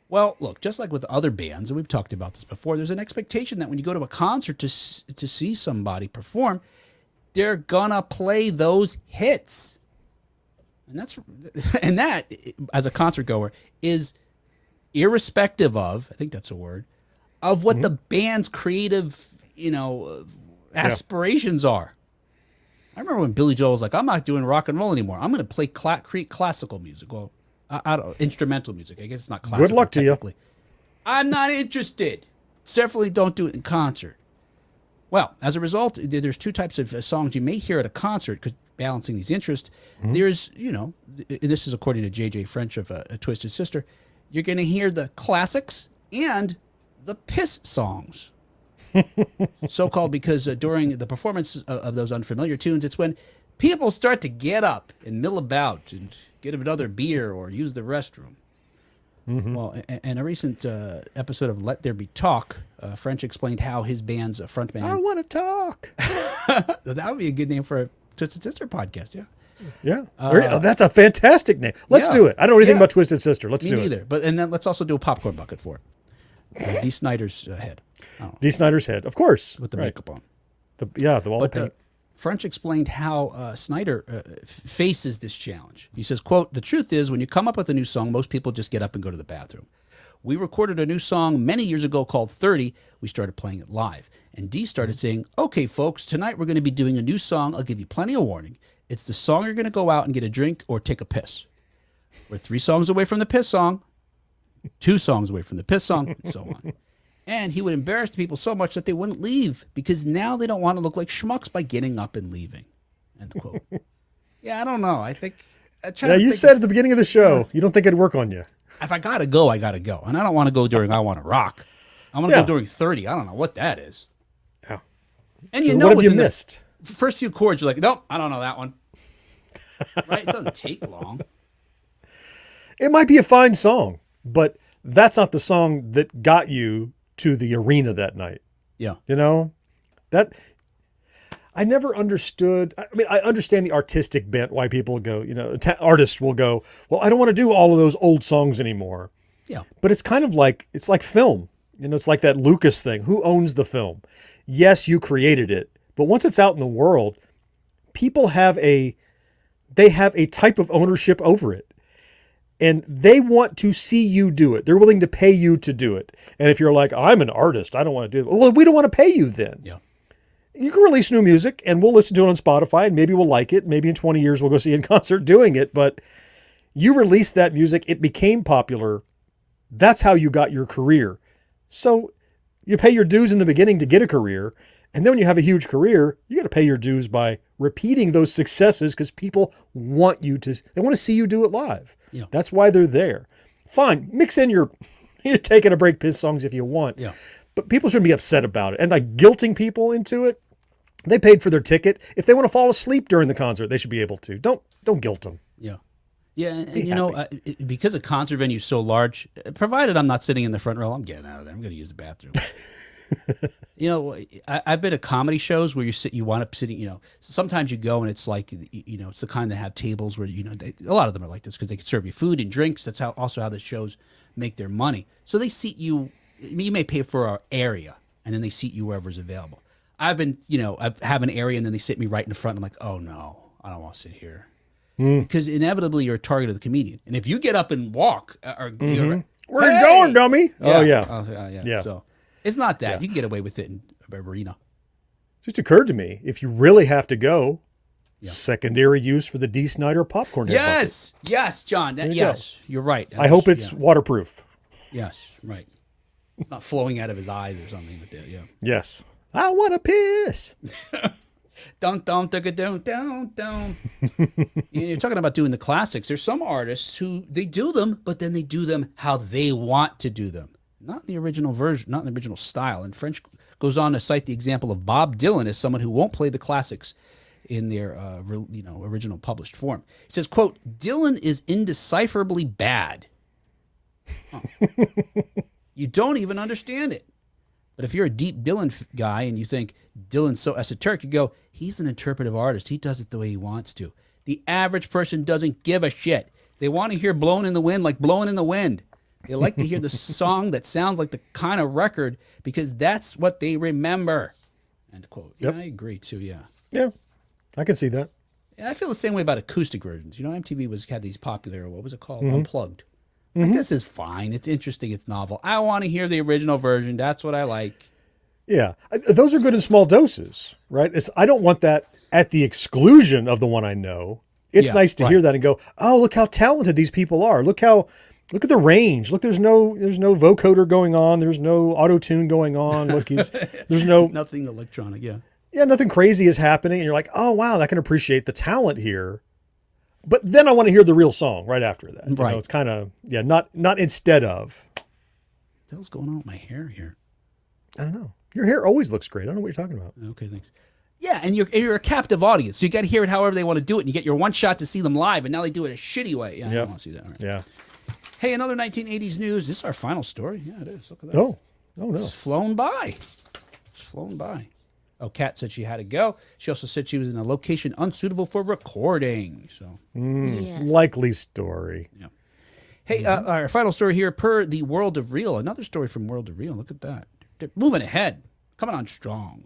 Well, look, just like with other bands, and we've talked about this before, there's an expectation that when you go to a concert to see somebody perform, they're gonna play those hits, and that as a concert goer is irrespective of, I think that's a word, of what the band's creative, aspirations are. I remember when Billy Joel was like, "I'm not doing rock and roll anymore. I'm going to play classical music." Well, I don't know, instrumental music. I guess it's not classical. Good luck to you. I'm not interested. Definitely don't do it in concert. Well, as a result, there's two types of songs you may hear at a concert, because balancing these interests. There's, this is according to J.J. French of a Twisted Sister, you're going to hear the classics and the piss songs. So-called because during the performance of those unfamiliar tunes, it's when people start to get up and mill about and get another beer or use the restroom. Well, in a recent episode of Let There Be Talk, French explained how his band's frontman... I want to talk. That would be a good name for a Twisted Sister podcast, yeah. Yeah. That's a fantastic name. Let's do it. I don't know anything about Twisted Sister. Let's do it. Me neither. But, and then let's also do a popcorn bucket for it. Dee Snider's head. Dee Snider's head, of course. With the makeup on. The wall paint. French explained how Snyder faces this challenge. He says, quote, "The truth is, when you come up with a new song, most people just get up and go to the bathroom. We recorded a new song many years ago called 30. We started playing it live. And Dee started saying, okay, folks, tonight we're going to be doing a new song. I'll give you plenty of warning. It's the song you're going to go out and get a drink or take a piss. We're 3 songs away from the piss song, 2 songs away from the piss song, and so on. And he would embarrass the people so much that they wouldn't leave because now they don't want to look like schmucks by getting up and leaving." End quote. Yeah, I don't know. I think... you said at the beginning of the show, you don't think it'd work on you. If I got to go, I got to go. And I don't want to go during I Want to Rock. I want to go during 30. I don't know what that is. Yeah. And what have you missed? The first few chords, you're like, nope, I don't know that one. Right? It doesn't take long. It might be a fine song, but that's not the song that got you to the arena that night. Yeah. That I never understood. I mean, I understand the artistic bent, why people go, artists will go, well, I don't want to do all of those old songs anymore. Yeah. But it's kind of like, it's like film. It's like that Lucas thing. Who owns the film? Yes, you created it. But once it's out in the world, people have a type of ownership over it. And they want to see you do it. They're willing to pay you to do it. And if you're like, I'm an artist, I don't want to do it. Well, we don't want to pay you then. Yeah. You can release new music and we'll listen to it on Spotify and maybe we'll like it. Maybe in 20 years we'll go see you in concert doing it. But you released that music. It became popular. That's how you got your career. So you pay your dues in the beginning to get a career. And then when you have a huge career, you got to pay your dues by repeating those successes because people want they want to see you do it live. Yeah. That's why they're there. Fine. Mix in you're taking a break piss songs if you want. Yeah. But people shouldn't be upset about it. And like guilting people into it, they paid for their ticket. If they want to fall asleep during the concert, they should be able to. Don't guilt them. Yeah. Yeah. And because a concert venue is so large, provided I'm not sitting in the front row, I'm getting out of there. I'm going to use the bathroom. I've been to comedy shows where you wind up sitting, sometimes you go and it's like, it's the kind that have tables where, a lot of them are like this because they can serve you food and drinks. That's also how the shows make their money. So they seat you, you may pay for an area and then they seat you wherever's available. I've been, I have an area and then they sit me right in the front. I'm like, oh no, I don't want to sit here. Because inevitably you're a target of the comedian. And if you get up and walk or where you going, dummy? Yeah. Oh yeah. Yeah. So it's not that. You can get away with it in a arena. Just occurred to me, if you really have to go, secondary use for the Dee Snider popcorn head bucket. Yes, John. You're right. I hope it's waterproof. Yes, right. It's not flowing out of his eyes or something. But Yes. I want to piss. Don't. You're talking about doing the classics. There's some artists who they do them, but then they do them how they want to do them. Not the original version, not in the original style. And French goes on to cite the example of Bob Dylan as someone who won't play the classics in their original published form. He says, quote, "Dylan is indecipherably bad." Huh. You don't even understand it. But if you're a deep Dylan guy and you think Dylan's so esoteric, you go, he's an interpretive artist. He does it the way he wants to. The average person doesn't give a shit. They want to hear Blowing in the Wind like Blowing in the Wind. They like to hear the song that sounds like the kind of record because that's what they remember. End quote. Yep. Yeah, I agree too, yeah. Yeah, I can see that. And I feel the same way about acoustic versions. You know, MTV had these popular, what was it called? Unplugged. Like, this is fine. It's interesting. It's novel. I want to hear the original version. That's what I like. Yeah, those are good in small doses, right? I don't want that at the exclusion of the one I know. It's nice to hear that and go, oh, look how talented these people are. Look at the range. Look, there's no vocoder going on. There's no auto-tune going on. Look, there's no nothing electronic. Yeah. Yeah, nothing crazy is happening. And you're like, oh, wow, I can appreciate the talent here. But then I want to hear the real song right after that. You know, it's kind of, not instead of. What the hell's going on with my hair here? I don't know. Your hair always looks great. I don't know what you're talking about. Okay, thanks. Yeah, and you're a captive audience. So you got to hear it however they want to do it. And you get your one shot to see them live, and now they do it a shitty way. Yeah, I don't want to see that. All right. Yeah. Hey, another 1980s news. This is our final story. Yeah, it is. Look at that. Oh no. It's flown by. It's flown by. Oh, Kat said she had to go. She also said she was in a location unsuitable for recording. So, Yes. Likely story. yeah. Hey, our final story here, per the World of Real. Another story from World of Real. Look at that. They're moving ahead. Coming on strong.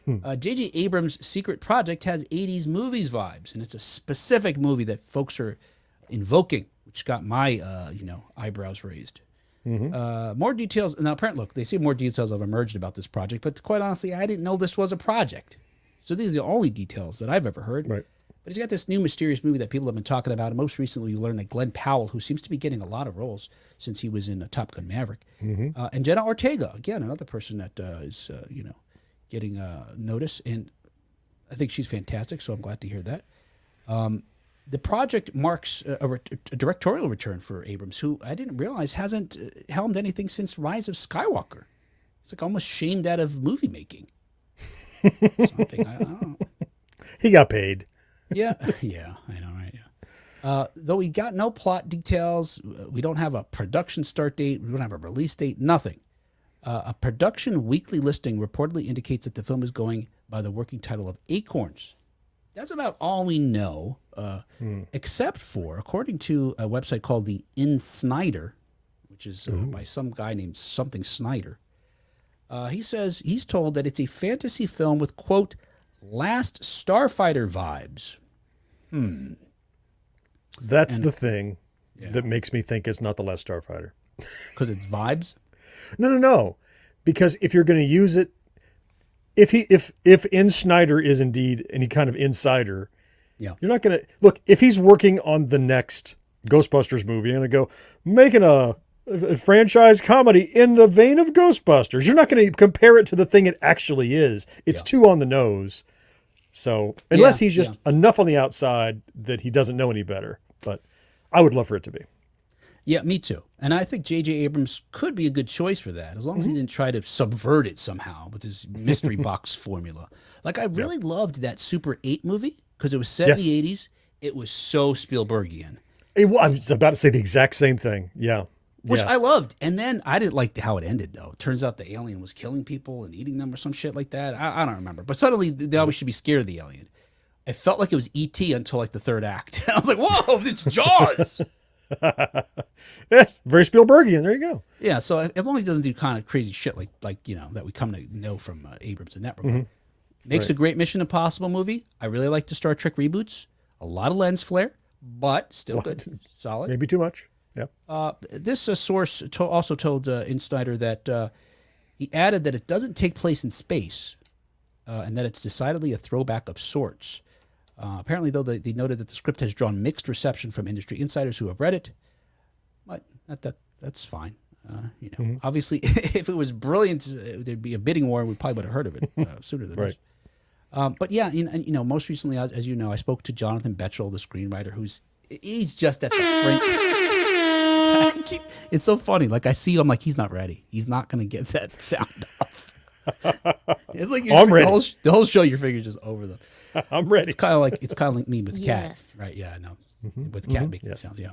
J.J. Abrams' secret project has 80s movies vibes, and it's a specific movie that folks are invoking, which got my, eyebrows raised. More details. Now, apparently, look, they say more details have emerged about this project, but quite honestly, I didn't know this was a project. So these are the only details that I've ever heard. Right. But he's got this new mysterious movie that people have been talking about. And most recently, you learned that Glenn Powell, who seems to be getting a lot of roles since he was in Top Gun Maverick, and Jenna Ortega, again, another person that is, getting notice. And I think she's fantastic, so I'm glad to hear that. The project marks a directorial return for Abrams, who I didn't realize hasn't helmed anything since Rise of Skywalker. It's like almost shamed out of movie making. Something, I don't know. He got paid. Yeah, I know, right? Yeah. Though we got no plot details, we don't have a production start date, we don't have a release date, nothing. A production weekly listing reportedly indicates that the film is going by the working title of Acorns. That's about all we know, except for, according to a website called the In Snyder, which is by some guy named something Snyder. He says he's told that it's a fantasy film with, quote, Last Starfighter vibes. That's the thing that makes me think it's not the Last Starfighter. Because it's vibes? No. Because if you're going to use it, if In Snyder is indeed any kind of insider, you're not going to look. If he's working on the next Ghostbusters movie, you're going to go making a franchise comedy in the vein of Ghostbusters. You're not going to compare it to the thing it actually is. It's too on the nose. So unless he's just enough on the outside that he doesn't know any better, but I would love for it to be. Yeah, me too. And I think J.J. Abrams could be a good choice for that, as long as he didn't try to subvert it somehow with his mystery box formula. Like, I really loved that Super 8 movie because it was set in the 80s. It was so Spielbergian. I was about to say the exact same thing. Yeah. Which I loved. And then I didn't like how it ended, though. It turns out the alien was killing people and eating them or some shit like that. I don't remember. But suddenly, they always should be scared of the alien. It felt like it was E.T. until, like, the third act. I was like, whoa, it's Jaws! Yes, very Spielbergian. There you go. Yeah, so as long as he doesn't do kind of crazy shit like that we come to know from Abrams in that regard. Makes a great Mission Impossible movie. I really like the Star Trek reboots. A lot of lens flare, but still good, solid. Maybe too much. Yeah. This source also told Insider that he added that it doesn't take place in space, and that it's decidedly a throwback of sorts. Apparently, though, they noted that the script has drawn mixed reception from industry insiders who have read it. But that's fine. Obviously, if it was brilliant, there'd be a bidding war, and we probably would have heard of it sooner than this. But yeah, most recently, as you know, I spoke to Jonathan Betchell, the screenwriter, he's just at the front. It's so funny. Like, I see him, like, he's not ready. He's not going to get that sound off. It's like I'm ready. The whole show, your finger's just over them. I'm ready. It's kind of like me with Cat, Yes. right? Yeah, I know. With Cat making sounds. Yeah.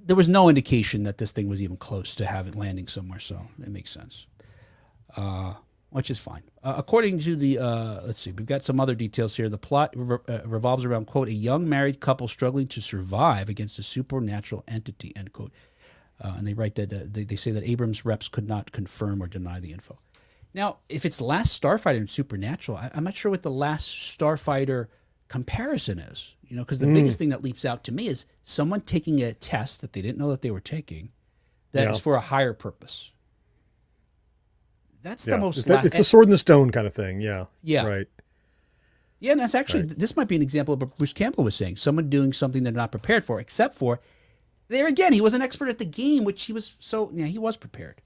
there was no indication that this thing was even close to have it landing somewhere, so it makes sense. Which is fine. According to the, let's see, we've got some other details here. The plot revolves around, quote, a young married couple struggling to survive against a supernatural entity, end quote. And they write that they say that Abrams reps could not confirm or deny the info. Now, if it's Last Starfighter and Supernatural, I'm not sure what the Last Starfighter comparison is. You know, because the biggest thing that leaps out to me is someone taking a test that they didn't know that they were taking that is for a higher purpose. That's the most... It's the sword in the stone kind of thing, yeah. Yeah. Right. Yeah, and that's actually... Right. This might be an example of what Bruce Campbell was saying. Someone doing something they're not prepared for, except for... There again, he was an expert at the game, which he was so... Yeah, he was prepared.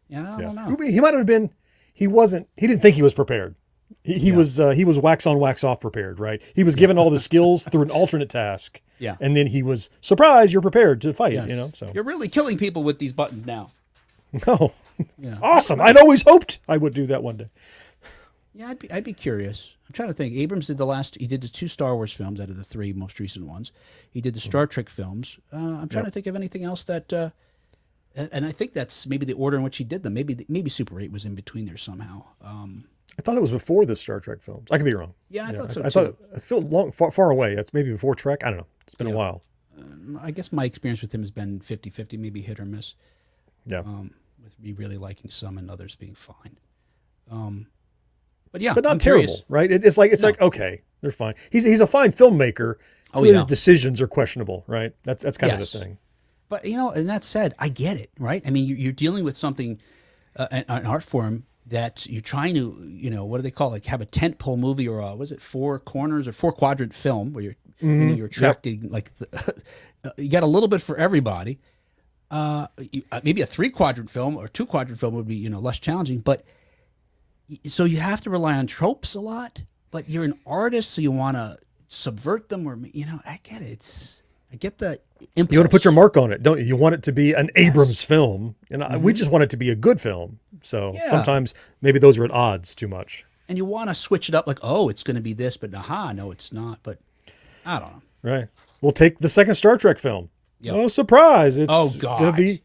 Yeah, I don't know. He might have been... He wasn't... He didn't think he was prepared. He was wax on, wax off prepared, right? He was given all the skills through an alternate task. Yeah. And then he was surprised you're prepared to fight, you know? So you're really killing people with these buttons now. No. Yeah. Awesome. I'd always hoped I would do that one day. Yeah, I'd be curious. I'm trying to think. Abrams did he did the 2 Star Wars films out of the 3 most recent ones. He did the Star Trek films. I'm trying to think of anything else that, and I think that's maybe the order in which he did them. Maybe Super 8 was in between there somehow. I thought it was before the Star Trek films. I could be wrong. Yeah, I thought so I too. I feel far away. That's maybe before Trek. I don't know. It's been a while. I guess my experience with him has been 50-50, maybe hit or miss. Yeah. With me really liking some and others being fine. But yeah, but not I'm terrible, curious. right? It's like okay, they're fine. He's a fine filmmaker. So his decisions are questionable, right? That's kind of the thing. But you know, and that said, I get it, right? I mean, you're dealing with something, an art form that you're trying to, you know, what do they call it? Like have a tentpole movie or was it 4 corners or 4 quadrant film where you're attracting like you got a little bit for everybody. Maybe a 3 quadrant film or 2 quadrant film would be, less challenging, but so you have to rely on tropes a lot, but you're an artist. So you want to subvert them or, I get it. I get the impulse. You want to put your mark on it, don't you? You want it to be an Abrams film, and we just want it to be a good film. So sometimes maybe those are at odds too much. And you want to switch it up like, oh, it's going to be this, but no, it's not. But I don't know. Right. We'll take the second Star Trek film. Yep. Oh, surprise. It's going to be,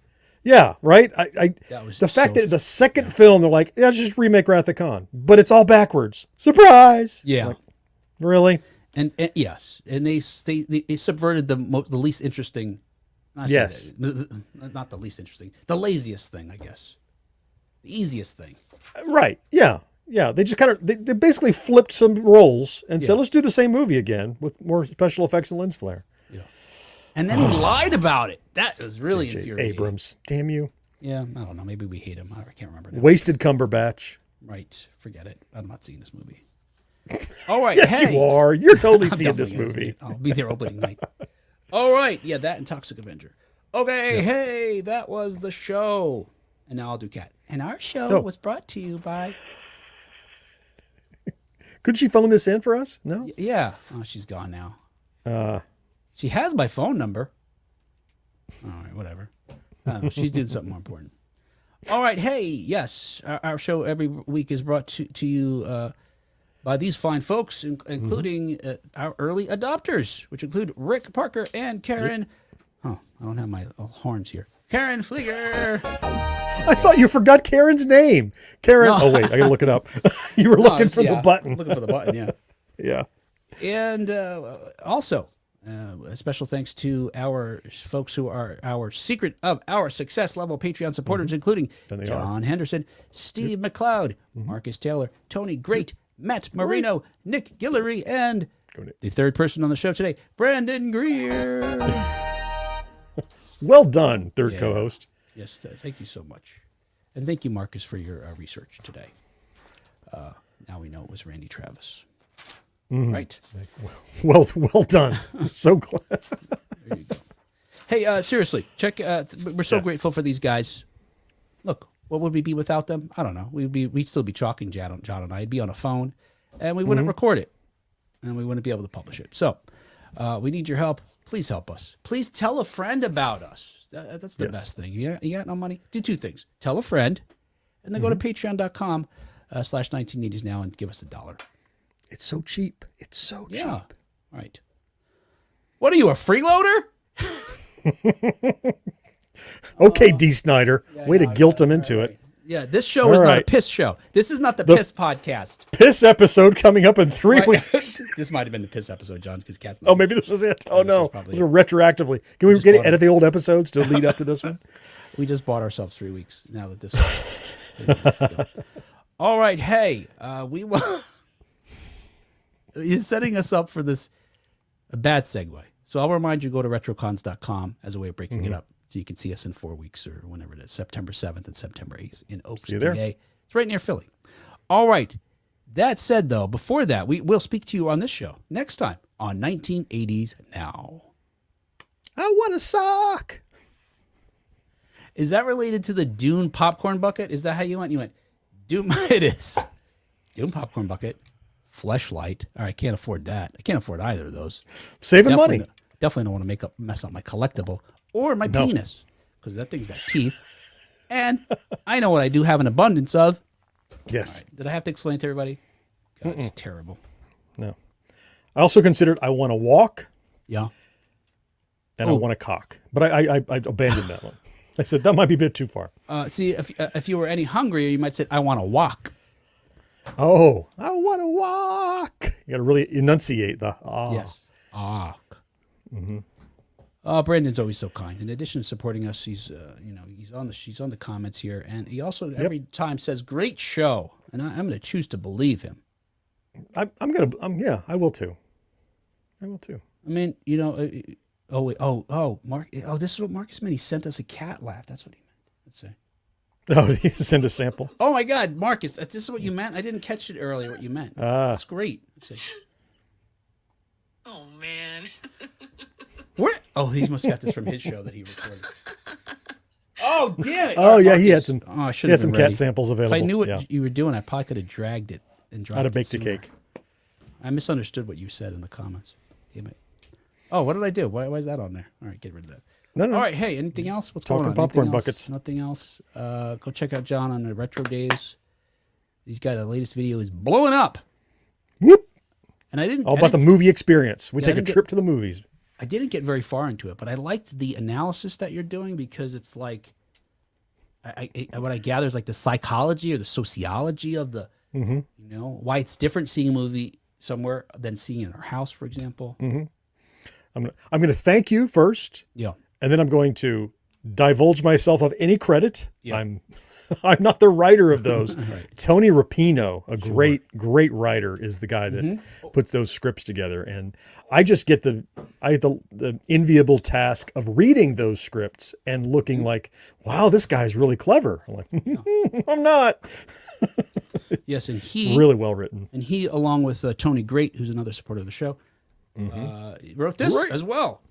right. The fact that the second film, they're like, let's just remake Wrath of Khan, but it's all backwards. Surprise. Yeah. Like, really? And yes, and they subverted the least interesting. Not the least interesting. The laziest thing, I guess. The easiest thing. Right. Yeah. Yeah. They just they basically flipped some roles and said, let's do the same movie again with more special effects and lens flare. Yeah. And then he lied about it. That was really infuriating. Abrams. Damn you. Yeah. I don't know. Maybe we hate him. I can't remember now. Wasted Cumberbatch. Right. Forget it. I'm not seeing this movie. All right. Yes, you are. You're totally seeing this movie. I'll be there opening night. All right. Yeah, that and Toxic Avenger. Okay. Yeah. Hey, that was the show. And now I'll do Cat. And our show was brought to you by... Could she phone this in for us? No? Yeah. Oh, she's gone now. She has my phone number. All right, whatever. I don't know. She's doing something more important. All right. Hey, yes. Our show every week is brought to you... by these fine folks, including our early adopters, which include Rick Parker and Karen. Oh, I don't have my horns here. Karen Flieger. I thought you forgot Karen's name. Karen. No. Oh, wait, I got to look it up. You were looking for the button. Looking for the button, yeah. Yeah. And also, a special thanks to our folks who are our Secret of Our Success level Patreon supporters, including John Henderson, Steve McLeod, Marcus Taylor, Tony Great, Matt Marino, Nick Guillory, and the third person on the show today, Brandon Greer. Well done, third co-host. Yes, thank you so much. And thank you, Marcus, for your research today. Now we know it was Randy Travis. Right? Well done. So glad. There you go. Hey, seriously, check. We're so grateful for these guys. Look. What would we be without them? I don't know. We'd still be talking, John and I. It'd be on a phone, and we wouldn't record it, and we wouldn't be able to publish it. So we need your help. Please help us. Please tell a friend about us. That's the best thing. You got no money? Do 2 things. Tell a friend, and then go to patreon.com/1980s now and give us $1. It's so cheap. It's so cheap. Right. What are you, a freeloader? Okay, D. Snyder. Way to guilt him into it. Yeah, this show is not a piss show. This is not the piss podcast. Piss episode coming up in 3 weeks. This might have been the piss episode, John, because Cat's not. Oh, maybe this was it. Oh, no. Retroactively. Can we edit the old episodes to lead up to this one? We just bought ourselves 3 weeks now that this one. All right. Hey, we will. He's setting us up for this a bad segue. So I'll remind you, go to retrocons.com as a way of breaking it up. So you can see us in 4 weeks or whenever it is, September 7th and September 8th in Oaks, PA. It's right near Philly. All right. That said, though, before that, we'll speak to you on this show next time on 1980s Now. I want a sock. Is that related to the Dune popcorn bucket? Is that how you went? You went, Dune, it is. Dune popcorn bucket, Fleshlight. All right, can't afford that. I can't afford either of those. Saving money. Definitely don't want to mess up my collectible or my penis, because that thing's got teeth. And I know what I do have an abundance of. Yes. Right. Did I have to explain to everybody? God, it's terrible. No. I also considered I want to walk. Yeah. And I want a cock. But I abandoned that one. I said, that might be a bit too far. See, if you were any hungrier, you might say, I want to walk. Oh, I want to walk. You got to really enunciate the ah. Yes. Ah. Mm-hmm. Brandon's always so kind. In addition to supporting us, he's he's on the comments here, and he also every time says, "Great show," and I'm going to choose to believe him. I will too. I will too. I mean, Mark. Oh, this is what Marcus meant. He sent us a cat laugh. That's what he meant. Let's see. Oh, he sent a sample. Oh my God, Marcus, this is what you meant. I didn't catch it earlier. What you meant? That's great. Let's see. Oh man. Where? Oh, he must have got this from his show that he recorded. Oh, damn it. Oh, yeah, he had some cat cat samples available. If I knew what you were doing, I probably could have dragged it and dropped it. I'd have baked a cake. I misunderstood what you said in the comments. Damn it. Oh, what did I do? Why is that on there? All right, get rid of that. No. All right, hey, anything else? What's going on? Popcorn buckets. Nothing else? Go check out John on the Retro Days. He's got a latest video. Is blowing up. Whoop. And I didn't... All about the movie experience. We take a trip to the movies. I didn't get very far into it, but I liked the analysis that you're doing because it's like, what I gather is like the psychology or the sociology of the, why it's different seeing a movie somewhere than seeing it in our house, for example. Mm-hmm. I'm going to thank you first. Yeah. And then I'm going to divulge myself of any credit. Yeah. I'm not the writer of those. Right. Tony Rapino, a great writer, is the guy that puts those scripts together. And I just get the enviable task of reading those scripts and looking like, wow, this guy's really clever. I'm like, I'm not. Yes, and he really well written. And he, along with Tony Great, who's another supporter of the show, wrote this as well.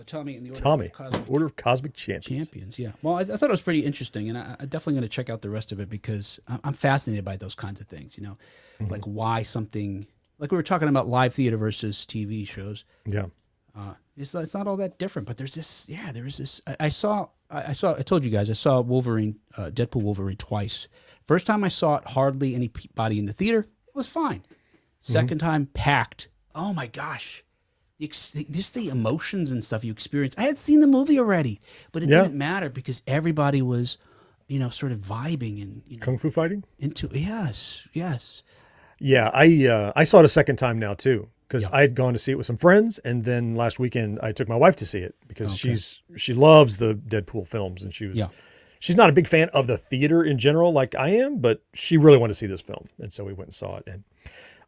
Tommy in the Order of Cosmic Champions. Yeah. Well, I thought it was pretty interesting, and I'm definitely going to check out the rest of it because I'm fascinated by those kinds of things. Like why something like we were talking about live theater versus TV shows. Yeah. It's not all that different, but there's this. Yeah, there is this. I told you guys I saw Wolverine, Deadpool Wolverine twice. First time I saw it, hardly anybody in the theater. It was fine. Second time, packed. Oh my gosh. Just the emotions and stuff you experience. I had seen the movie already, but it didn't matter because everybody was, sort of vibing and kung fu fighting into yes. Yeah, I saw it a second time now too because I had gone to see it with some friends, and then last weekend I took my wife to see it because she loves the Deadpool films, and she's not a big fan of the theater in general like I am, but she really wanted to see this film, and so we went and saw it. And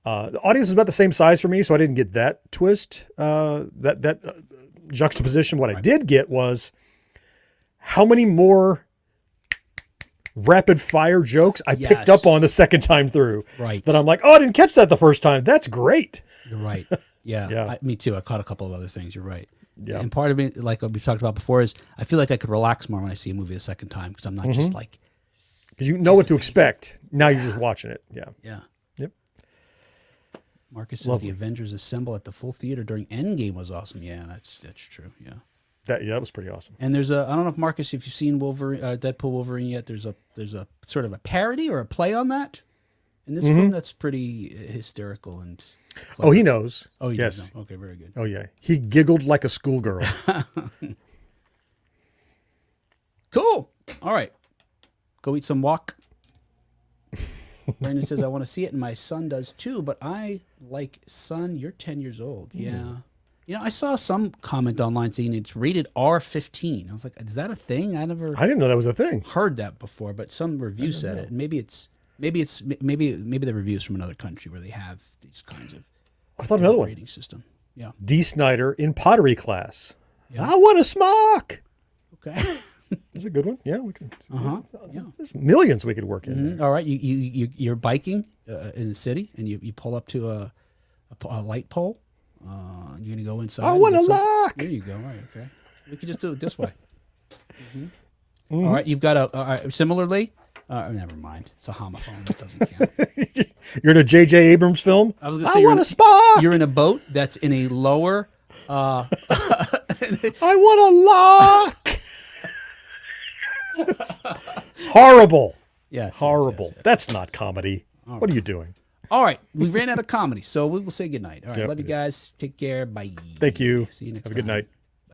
the audience was about the same size for me, so I didn't get that twist, that juxtaposition. What I did get was how many more rapid fire jokes I picked up on the second time through. Right. That I'm like, oh, I didn't catch that the first time. That's great. You're right. Yeah. Me too. I caught a couple of other things. You're right. Yeah. And part of me, like what we've talked about before, is I feel like I could relax more when I see a movie the second time because I'm not just like. Because you know what to expect. Now you're just watching it. Yeah. Yeah. Yep. Marcus says the Avengers assemble at the full theater during Endgame was awesome. Yeah, that's true. Yeah. That was pretty awesome. And there's I don't know if Marcus, if you've seen Wolverine, Deadpool Wolverine yet. There's a sort of a parody or a play on that. In this film, that's pretty hysterical and Oh, he knows. Oh, he yes. does know. Okay, very good. Oh, yeah. He giggled like a schoolgirl. Cool. All right. Go eat some wok. Brandon says, I want to see it, and my son does too, but I like, son, you're 10 years old. Yeah. You know, I saw some comment online saying it's rated R15. I was like, is that a thing? I didn't know that was a thing. Heard that before, but some review said it. And maybe the reviews from another country where they have these kinds of I thought another one. rating system. Yeah. D. Snyder in pottery class. Yeah. I want a smock. Okay. That's a good one. Yeah, we can. Yeah. There's millions we could work in. All right. You're biking in the city, and you pull up to a light pole. You're gonna go inside. I want a lock. There you go. All right. Okay. We could just do it this way. All right. You've got similarly. Never mind. It's a homophone. That doesn't count. You're in a J.J. Abrams film. I was gonna say want a Spock. You're in a boat that's in a lower. I want a lock. Horrible. Yes. Horrible. Yes. That's not comedy. What are you doing? All right. We ran out of comedy, so we will say goodnight. All right. Yep, Love you guys. Take care. Bye. Thank you. See you next Have a time. good night.